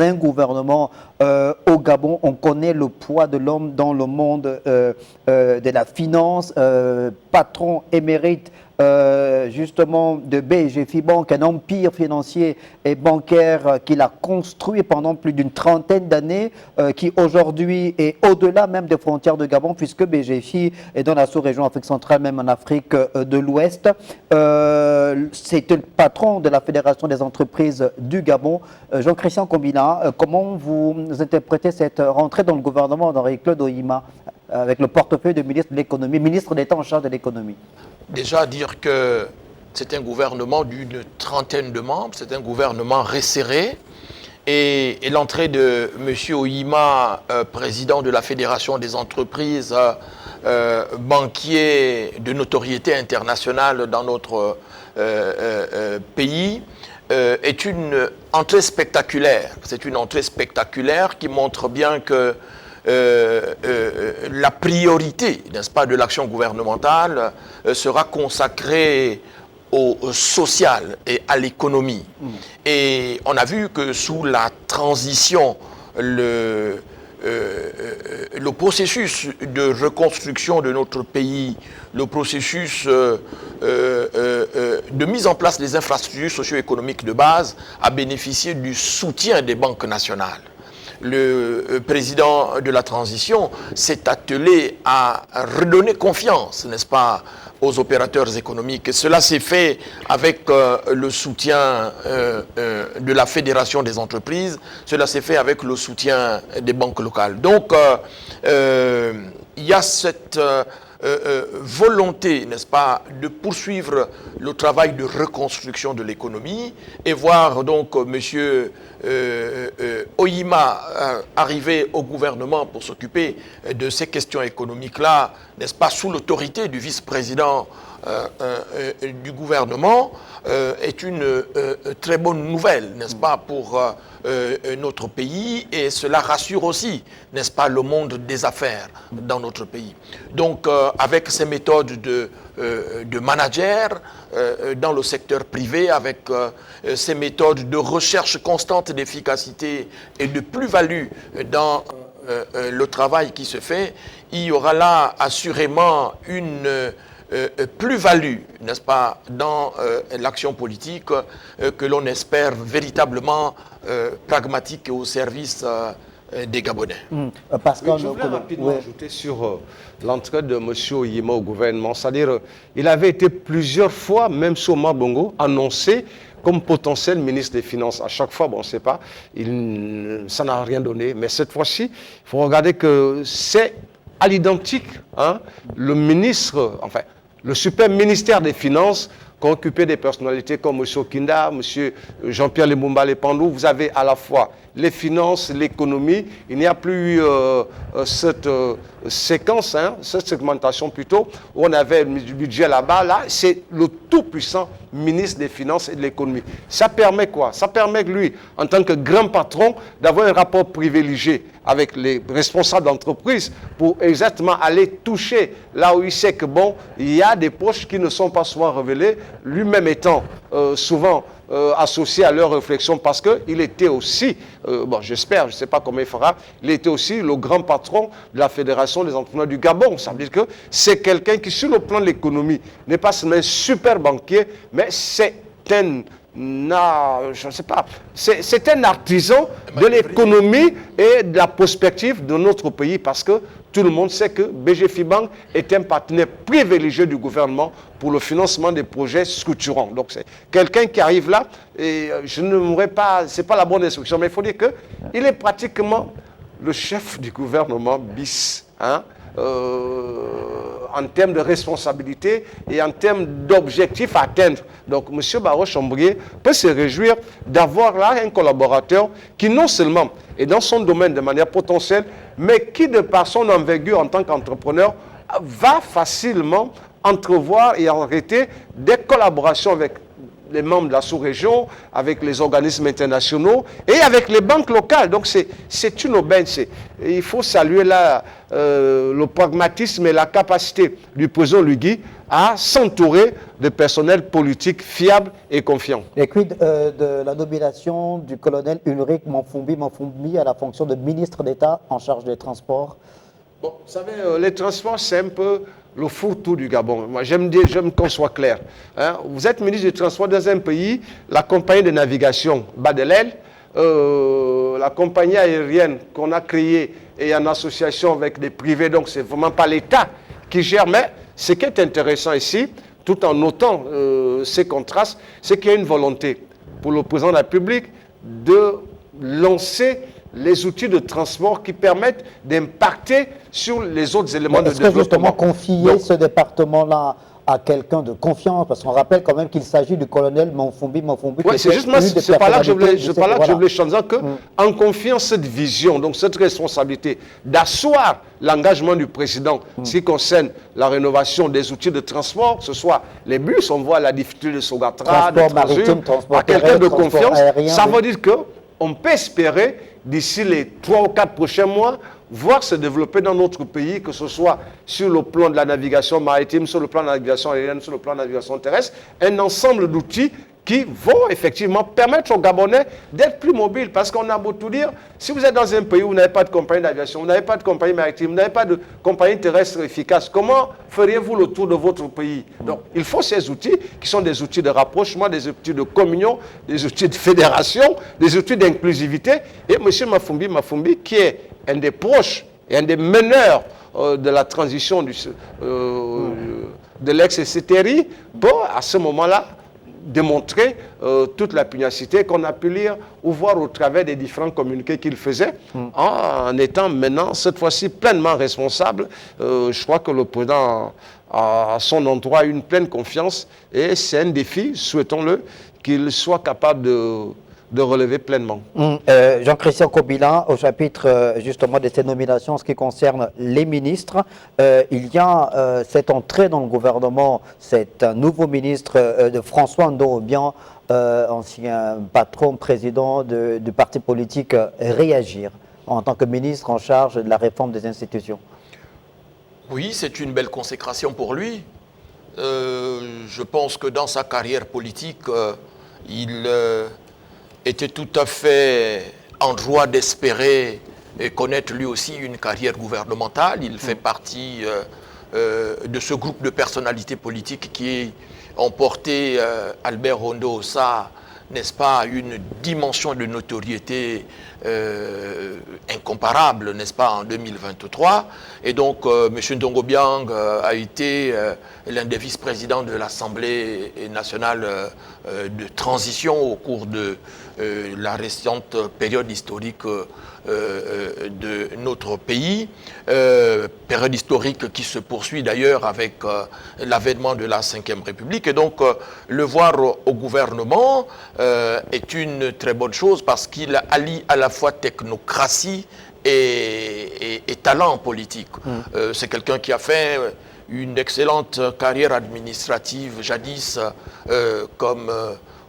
un gouvernement au Gabon? On connaît le poids de l'homme dans le monde de la finance, patron émérite justement de BGFI Bank, un empire financier et bancaire qu'il a construit pendant plus d'une trentaine d'années, qui aujourd'hui est au-delà même des frontières de Gabon, puisque BGFI est dans la sous-région Afrique centrale, même en Afrique de l'Ouest. C'est le patron de la Fédération des entreprises du Gabon. Jean-Christian Combina, comment vous interprétez cette rentrée dans le gouvernement d'Henri-Claude Ohima avec le portefeuille de ministre de l'économie, ministre d'État en charge de l'économie? Déjà dire que c'est un gouvernement d'une trentaine de membres, c'est un gouvernement resserré, et l'entrée de M. Ohima, président de la Fédération des entreprises, banquier de notoriété internationale dans notre pays, est une entrée spectaculaire. C'est une entrée spectaculaire qui montre bien que la priorité, n'est-ce pas, de l'action gouvernementale sera consacrée au social et à l'économie. Et on a vu que sous la transition, le processus de reconstruction de notre pays, le processus de mise en place des infrastructures socio-économiques de base a bénéficié du soutien des banques nationales. Le président de la transition s'est attelé à redonner confiance, n'est-ce pas, aux opérateurs économiques. Et cela s'est fait avec le soutien de la Fédération des entreprises, cela s'est fait avec le soutien des banques locales. Donc, il y a cette volonté, n'est-ce pas, de poursuivre le travail de reconstruction de l'économie et voir donc M. Ohima arriver au gouvernement pour s'occuper de ces questions économiques-là, n'est-ce pas, sous l'autorité du vice-président du gouvernement, est une très bonne nouvelle, n'est-ce pas, pour notre pays, et cela rassure aussi, n'est-ce pas, le monde des affaires dans notre pays. Donc, avec ces méthodes de manager dans le secteur privé, avec ces méthodes de recherche constante d'efficacité et de plus-value dans le travail qui se fait, il y aura là assurément une plus-value, n'est-ce pas, dans l'action politique que l'on espère véritablement pragmatique et au service des Gabonais. Pascal, Je voulais rapidement ajouter sur l'entrée de M. Oyima au gouvernement. C'est-à-dire, il avait été plusieurs fois, même sur Mabongo, annoncé comme potentiel ministre des Finances. À chaque fois, bon, on ne sait pas, ça n'a rien donné. Mais cette fois-ci, il faut regarder que c'est à l'identique, hein, le ministre, enfin, le super ministère des Finances, qu'occupaient des personnalités comme M. Okinda, M. Jean-Pierre Lemumba Lepandou. Vous avez à la fois les finances, l'économie. Il n'y a plus cette séquence, hein, cette segmentation plutôt, où on avait du budget là-bas. Là, c'est le tout-puissant ministre des Finances et de l'économie. Ça permet quoi? Ça permet, lui, en tant que grand patron, d'avoir un rapport privilégié avec les responsables d'entreprise pour exactement aller toucher là où il sait que, bon, il y a des poches qui ne sont pas souvent révélées, lui-même étant souvent associé à leurs réflexions parce qu'il était aussi, bon j'espère, je ne sais pas comment il fera, il était aussi le grand patron de la Fédération des entrepreneurs du Gabon. Ça veut dire que c'est quelqu'un qui, sur le plan de l'économie, n'est pas seulement un super banquier, mais c'est un... je ne sais pas, c'est un artisan de l'économie et de la prospective de notre pays parce que tout le monde sait que BGFIBank est un partenaire privilégié du gouvernement pour le financement des projets structurants. Donc c'est quelqu'un qui arrive là et je ne mourrai pas, c'est pas la bonne instruction, mais il faut dire qu'il est pratiquement le chef du gouvernement bis, hein, en termes de responsabilité et en termes d'objectifs à atteindre. Donc, M. Barreau-Chambrier peut se réjouir d'avoir là un collaborateur qui non seulement est dans son domaine de manière potentielle, mais qui, de par son envergure en tant qu'entrepreneur, va facilement entrevoir et arrêter des collaborations avec les membres de la sous-région, avec les organismes internationaux et avec les banques locales. Donc c'est une aubaine. Il faut saluer là le pragmatisme et la capacité du président Lugui à s'entourer de personnel politique fiable et confiant. Et quid de la nomination du colonel Ulrich Manfumbi à la fonction de ministre d'État en charge des transports? Bon, vous savez, les transports, c'est un peu le fourre-tout du Gabon. Moi, j'aime qu'on soit clair. Hein? Vous êtes ministre du Transport dans un pays, la compagnie de navigation bat de l'aile, la compagnie aérienne qu'on a créée est en association avec des privés, donc c'est vraiment pas l'État qui gère. Mais ce qui est intéressant ici, tout en notant ces contrastes, c'est qu'il y a une volonté pour le président de la République de lancer les outils de transport qui permettent d'impacter sur les autres éléments de développement. Est-ce que justement confier ce département-là à quelqu'un de confiance, parce qu'on rappelle quand même qu'il s'agit du colonel Manfumbi. Oui, c'est justement, c'est pas là que je voulais changer, que en confiant cette vision, donc cette responsabilité d'asseoir l'engagement du président, ce qui concerne la rénovation des outils de transport, que ce soit les bus, on voit la difficulté de Sogatra, de maritime, transport à quelqu'un de confiance, aérien, ça veut dire qu'on peut espérer, d'ici les 3 ou 4 prochains mois, voir se développer dans notre pays, que ce soit sur le plan de la navigation maritime, sur le plan de la navigation aérienne, sur le plan de la navigation terrestre, un ensemble d'outils qui vont effectivement permettre aux Gabonais d'être plus mobiles. Parce qu'on a beau tout dire, si vous êtes dans un pays où vous n'avez pas de compagnie d'aviation, vous n'avez pas de compagnie maritime, vous n'avez pas de compagnie terrestre efficace, comment feriez-vous le tour de votre pays? Donc, il faut ces outils qui sont des outils de rapprochement, des outils de communion, des outils de fédération, des outils d'inclusivité. Et M. Manfumbi, qui est un des proches et un des meneurs de la transition de l'ex-CTRI, peut à ce moment-là démontrer toute la pugnacité qu'on a pu lire ou voir au travers des différents communiqués qu'il faisait, en étant maintenant, cette fois-ci, pleinement responsable. Je crois que le président, à son endroit, a une pleine confiance et c'est un défi, souhaitons-le, qu'il soit capable de relever pleinement. Jean-Christian Kobila, au chapitre justement de ces nominations, en ce qui concerne les ministres, il y a cette entrée dans le gouvernement, c'est un nouveau ministre de François Ndorobian, ancien patron, président du parti politique Réagir, en tant que ministre en charge de la réforme des institutions. Oui, c'est une belle consécration pour lui. Je pense que dans sa carrière politique, il était tout à fait en droit d'espérer connaître lui aussi une carrière gouvernementale. Il fait partie de ce groupe de personnalités politiques qui ont porté Albert Rondo Ossa, n'est-ce pas, une dimension de notoriété incomparable, n'est-ce pas, en 2023. Et donc, M. Ndongo Obiang a été l'un des vice-présidents de l'Assemblée nationale de transition au cours de la récente période historique de notre pays, période historique qui se poursuit d'ailleurs avec l'avènement de la Ve République. Et donc, le voir au gouvernement est une très bonne chose parce qu'il allie à la fois technocratie et talent politique. C'est quelqu'un qui a fait une excellente carrière administrative jadis comme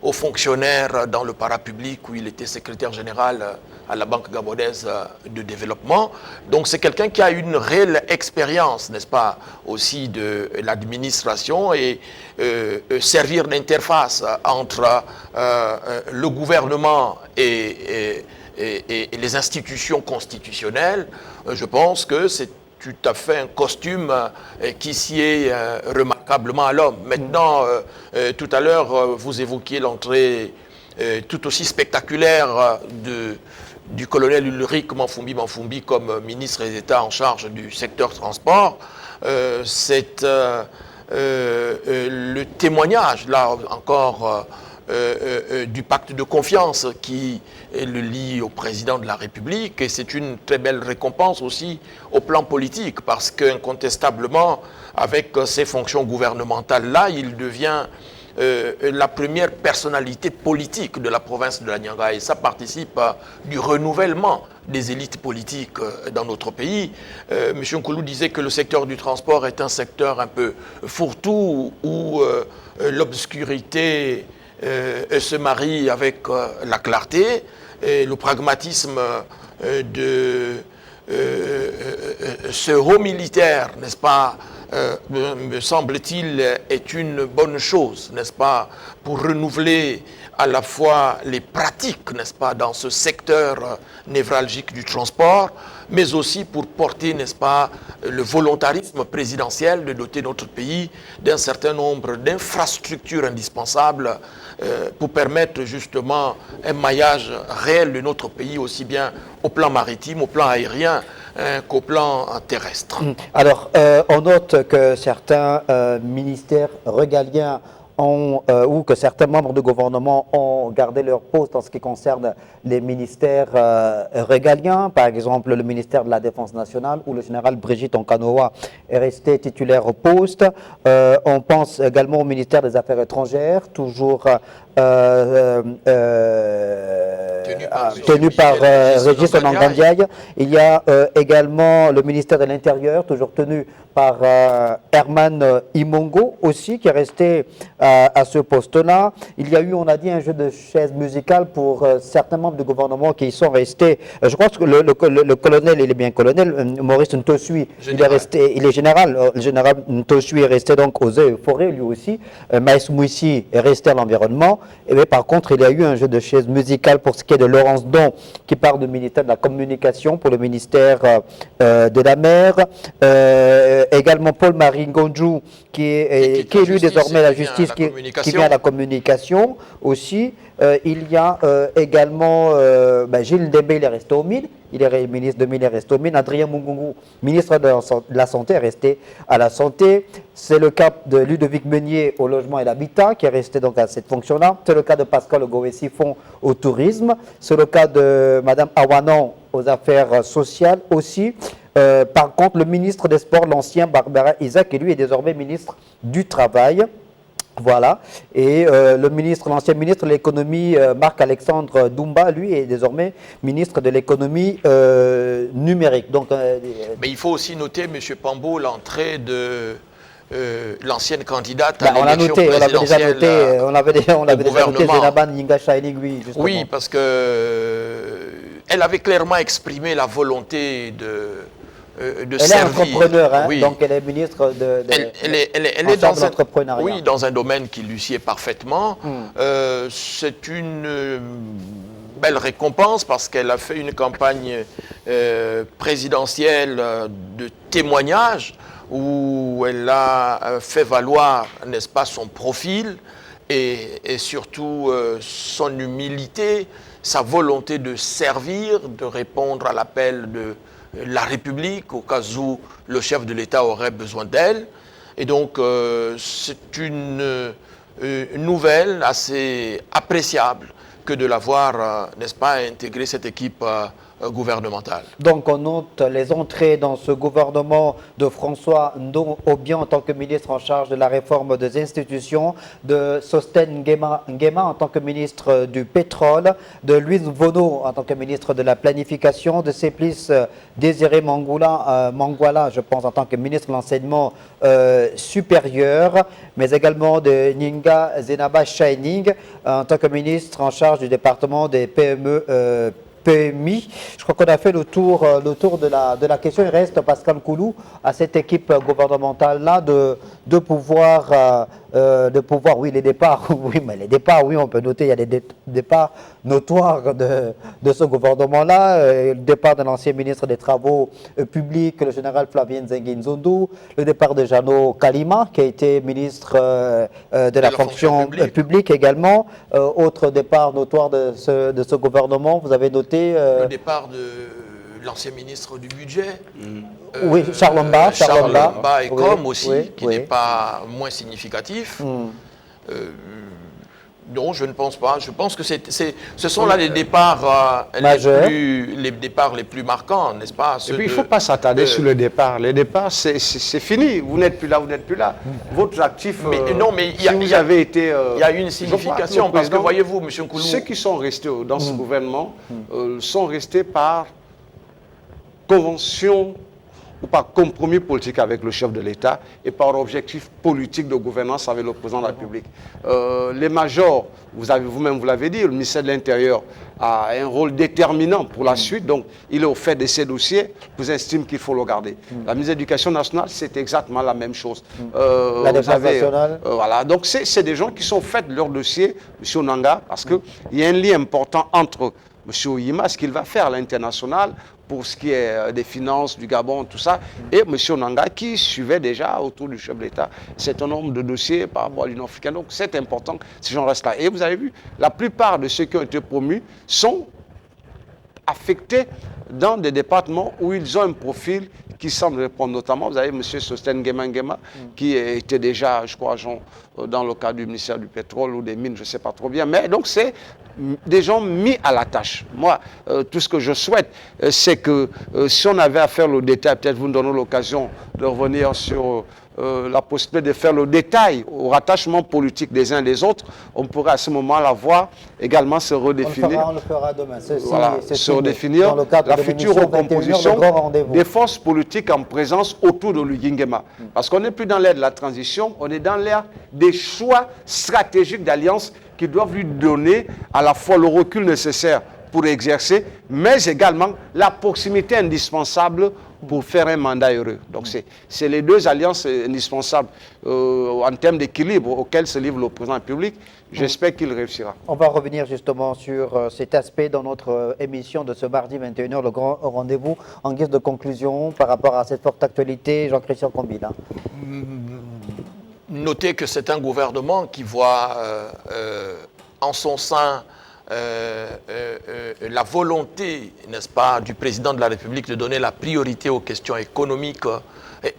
haut fonctionnaire dans le parapublic où il était secrétaire général à la Banque gabonaise de développement. Donc c'est quelqu'un qui a une réelle expérience, n'est-ce pas, aussi de l'administration et servir d'interface entre le gouvernement et les institutions constitutionnelles. Je pense que c'est tout à fait un costume qui sied remarquablement à l'homme. Maintenant, tout à l'heure, vous évoquiez l'entrée tout aussi spectaculaire du colonel Ulrich Manfumbi comme ministre d'État en charge du secteur transport. C'est le témoignage, là encore, du pacte de confiance qui le lie au président de la République, et c'est une très belle récompense aussi au plan politique parce qu'incontestablement avec ces fonctions gouvernementales-là, il devient la première personnalité politique de la province de la Nyanga, et ça participe du renouvellement des élites politiques dans notre pays. M. Nkoulou disait que le secteur du transport est un secteur un peu fourre-tout où l'obscurité se marie avec la clarté, et le pragmatisme de ce haut militaire, n'est-ce pas, me semble-t-il, est une bonne chose, n'est-ce pas, pour renouveler à la fois les pratiques, n'est-ce pas, dans ce secteur névralgique du transport, mais aussi pour porter, n'est-ce pas, le volontarisme présidentiel de doter notre pays d'un certain nombre d'infrastructures indispensables pour permettre justement un maillage réel de notre pays, aussi bien au plan maritime, au plan aérien, qu'au plan terrestre. Alors, on note que certains ministères régaliens ou que certains membres du gouvernement ont gardé leur poste en ce qui concerne les ministères régaliens. Par exemple, le ministère de la Défense nationale, où le général Brigitte Onkanoa est resté titulaire au poste. On pense également au ministère des Affaires étrangères, toujours tenu par Régis Onangandiaye. Il y a également le ministère de l'Intérieur, toujours tenu par Herman Imongo aussi, qui est resté à ce poste-là. Il y a eu, on a dit, un jeu de chaises musicales pour certains membres du gouvernement qui y sont restés. Je crois que le colonel, il est bien colonel, Maurice Ntosui, il est resté, il est général. Le général Ntosui est resté donc aux eaux et forêts, lui aussi. Maïs Mouissi est resté à l'environnement. Et par contre, il y a eu un jeu de chaises musicales pour ce qui est de Laurence Don, qui part du ministère de la Communication pour le ministère de la Mer. Également Paul-Marie Ngonjou, qui est élu désormais à la justice, qui vient à la communication aussi. Il y a également Gilles Ndembe, il est resté au mine. Il est ministre de Mine, il est resté au mine. Adrien Mungungu, ministre de la Santé, est resté à la Santé. C'est le cas de Ludovic Meunier au logement et l'habitat, qui est resté donc à cette fonction-là. C'est le cas de Pascal Ogowe-Siphon au tourisme. C'est le cas de Mme Awanan aux affaires sociales aussi. Par contre, le ministre des Sports, l'ancien Barbara Isaac, qui lui est désormais ministre du Travail. Voilà. Et l'ancien ministre de l'économie, Marc-Alexandre Doumba, lui est désormais ministre de l'économie numérique. Donc, mais il faut aussi noter, M. Pambo, l'entrée de l'ancienne candidate à l'élection présidentielle. On avait déjà noté Zenaban Nyinga Shailing, oui, justement. Oui, parce que elle avait clairement exprimé la volonté de servir. Elle est entrepreneur, hein, oui. Donc elle est ministre elle est dans l'entrepreneuriat. Oui, dans un domaine qui lui sied parfaitement. C'est une belle récompense parce qu'elle a fait une campagne présidentielle de témoignage où elle a fait valoir, n'est-ce pas, son profil et surtout son humilité, sa volonté de servir, de répondre à l'appel de la République au cas où le chef de l'État aurait besoin d'elle. Et donc, c'est une nouvelle assez appréciable que de l'avoir, n'est-ce pas, intégré cette équipe gouvernementale. Donc on note les entrées dans ce gouvernement de François Ndo Obiang en tant que ministre en charge de la réforme des institutions, de Sostène Nguema en tant que ministre du pétrole, de Louise Vono en tant que ministre de la planification, de Séplice Désiré Mangwala, je pense, en tant que ministre de l'enseignement supérieur, mais également de Ninga Zenaba Shining en tant que ministre en charge du département des PME PMI. Je crois qu'on a fait le tour de la question. Il reste, Pascal Koulou, à cette équipe gouvernementale-là de pouvoir, oui, les départs, oui, mais les départs, oui, on peut noter, il y a des départs notoires de ce gouvernement-là. Le départ de l'ancien ministre des Travaux publics, le général Flavien Nzengi Nzondu, le départ de Jeannot Kalima, qui a été ministre de la fonction publique également. Autre départ notoire de ce gouvernement, vous avez noté le départ de l'ancien ministre du budget. Oui, Charlomba et comme aussi, qui n'est pas moins significatif. Non, je ne pense pas. Je pense que ce sont là les départs les départs les plus marquants, n'est-ce pas? Et puis il ne faut pas s'attarder sur le départ. Les départs, c'est fini. Vous n'êtes plus là, vous n'êtes plus là. Votre actif, il y a une signification, parce que voyez-vous, M. Koulou... Ceux qui sont restés dans ce gouvernement sont restés par convention ou par compromis politique avec le chef de l'État et par objectif politique de gouvernance avec le président de la République. Les majors, vous-même vous l'avez dit, le ministère de l'Intérieur a un rôle déterminant pour la suite, donc il est au fait de ces dossiers, vous estimez qu'il faut le garder. La ministre de l'Éducation nationale, c'est exactement la même chose. La défense nationale. Voilà, donc c'est des gens qui sont faits de leur dossier, M. Nanga, parce qu'il y a un lien important entre M. Oyima, ce qu'il va faire à l'international, pour ce qui est des finances, du Gabon, tout ça, et M. Nanga qui suivait déjà autour du chef de l'État un certain nombre de dossiers par rapport à l'Union africaine. Donc c'est important que ces gens restent là. Et vous avez vu, la plupart de ceux qui ont été promus sont affectés dans des départements où ils ont un profil qui semble répondre. Notamment, vous avez M. Sostène Nguema qui était déjà, je crois, dans le cadre du ministère du pétrole ou des mines, je ne sais pas trop bien. Mais donc c'est des gens mis à la tâche. Moi, tout ce que je souhaite, c'est que si on avait à faire le détail, peut-être vous nous donnez l'occasion de revenir sur la possibilité de faire le détail au rattachement politique des uns des autres, on pourrait à ce moment-là voir également se redéfinir. On le fera demain. Se redéfinir la future recomposition des forces politiques en présence autour de l'Uguingema. Parce qu'on n'est plus dans l'ère de la transition, on est dans l'ère des choix stratégiques d'alliance qui doivent lui donner à la fois le recul nécessaire pour exercer, mais également la proximité indispensable pour faire un mandat heureux. Donc c'est les deux alliances indispensables en termes d'équilibre auxquels se livre le président de la République. J'espère qu'il réussira. On va revenir justement sur cet aspect dans notre émission de ce mardi 21h, le grand rendez-vous, en guise de conclusion par rapport à cette forte actualité. Jean-Christian Combina. Notez que c'est un gouvernement qui voit en son sein la volonté, n'est-ce pas, du président de la République de donner la priorité aux questions économiques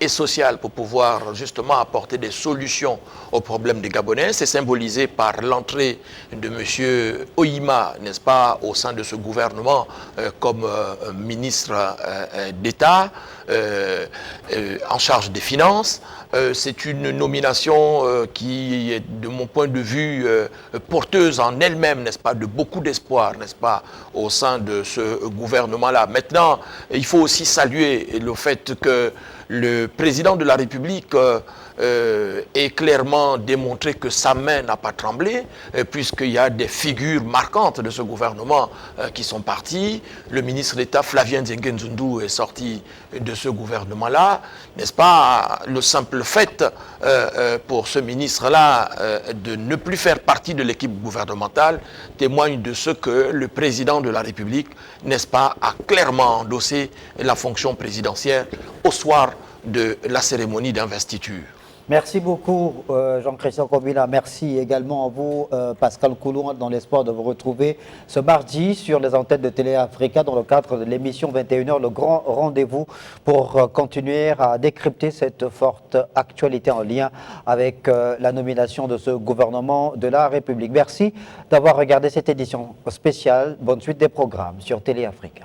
et sociales pour pouvoir justement apporter des solutions aux problèmes des Gabonais. C'est symbolisé par l'entrée de M. Oyima, n'est-ce pas, au sein de ce gouvernement comme ministre d'État en charge des finances. C'est une nomination qui est, de mon point de vue, porteuse en elle-même, n'est-ce pas, de beaucoup d'espoir, n'est-ce pas, au sein de ce gouvernement-là. Maintenant, il faut aussi saluer le fait que Le président de la République est clairement démontré que sa main n'a pas tremblé, puisqu'il y a des figures marquantes de ce gouvernement qui sont parties. Le ministre d'État Flavien Nzenge-Nzundu est sorti de ce gouvernement-là. N'est-ce pas? Le simple fait pour ce ministre-là de ne plus faire partie de l'équipe gouvernementale témoigne de ce que le président de la République, n'est-ce pas, a clairement endossé la fonction présidentielle au soir de la cérémonie d'investiture. Merci beaucoup Jean-Christian Kobila. Merci également à vous Pascal Koulou, dans l'espoir de vous retrouver ce mardi sur les antennes de Télé Africa dans le cadre de l'émission 21h, le grand rendez-vous pour continuer à décrypter cette forte actualité en lien avec la nomination de ce gouvernement de la République. Merci d'avoir regardé cette édition spéciale. Bonne suite des programmes sur Télé Africa.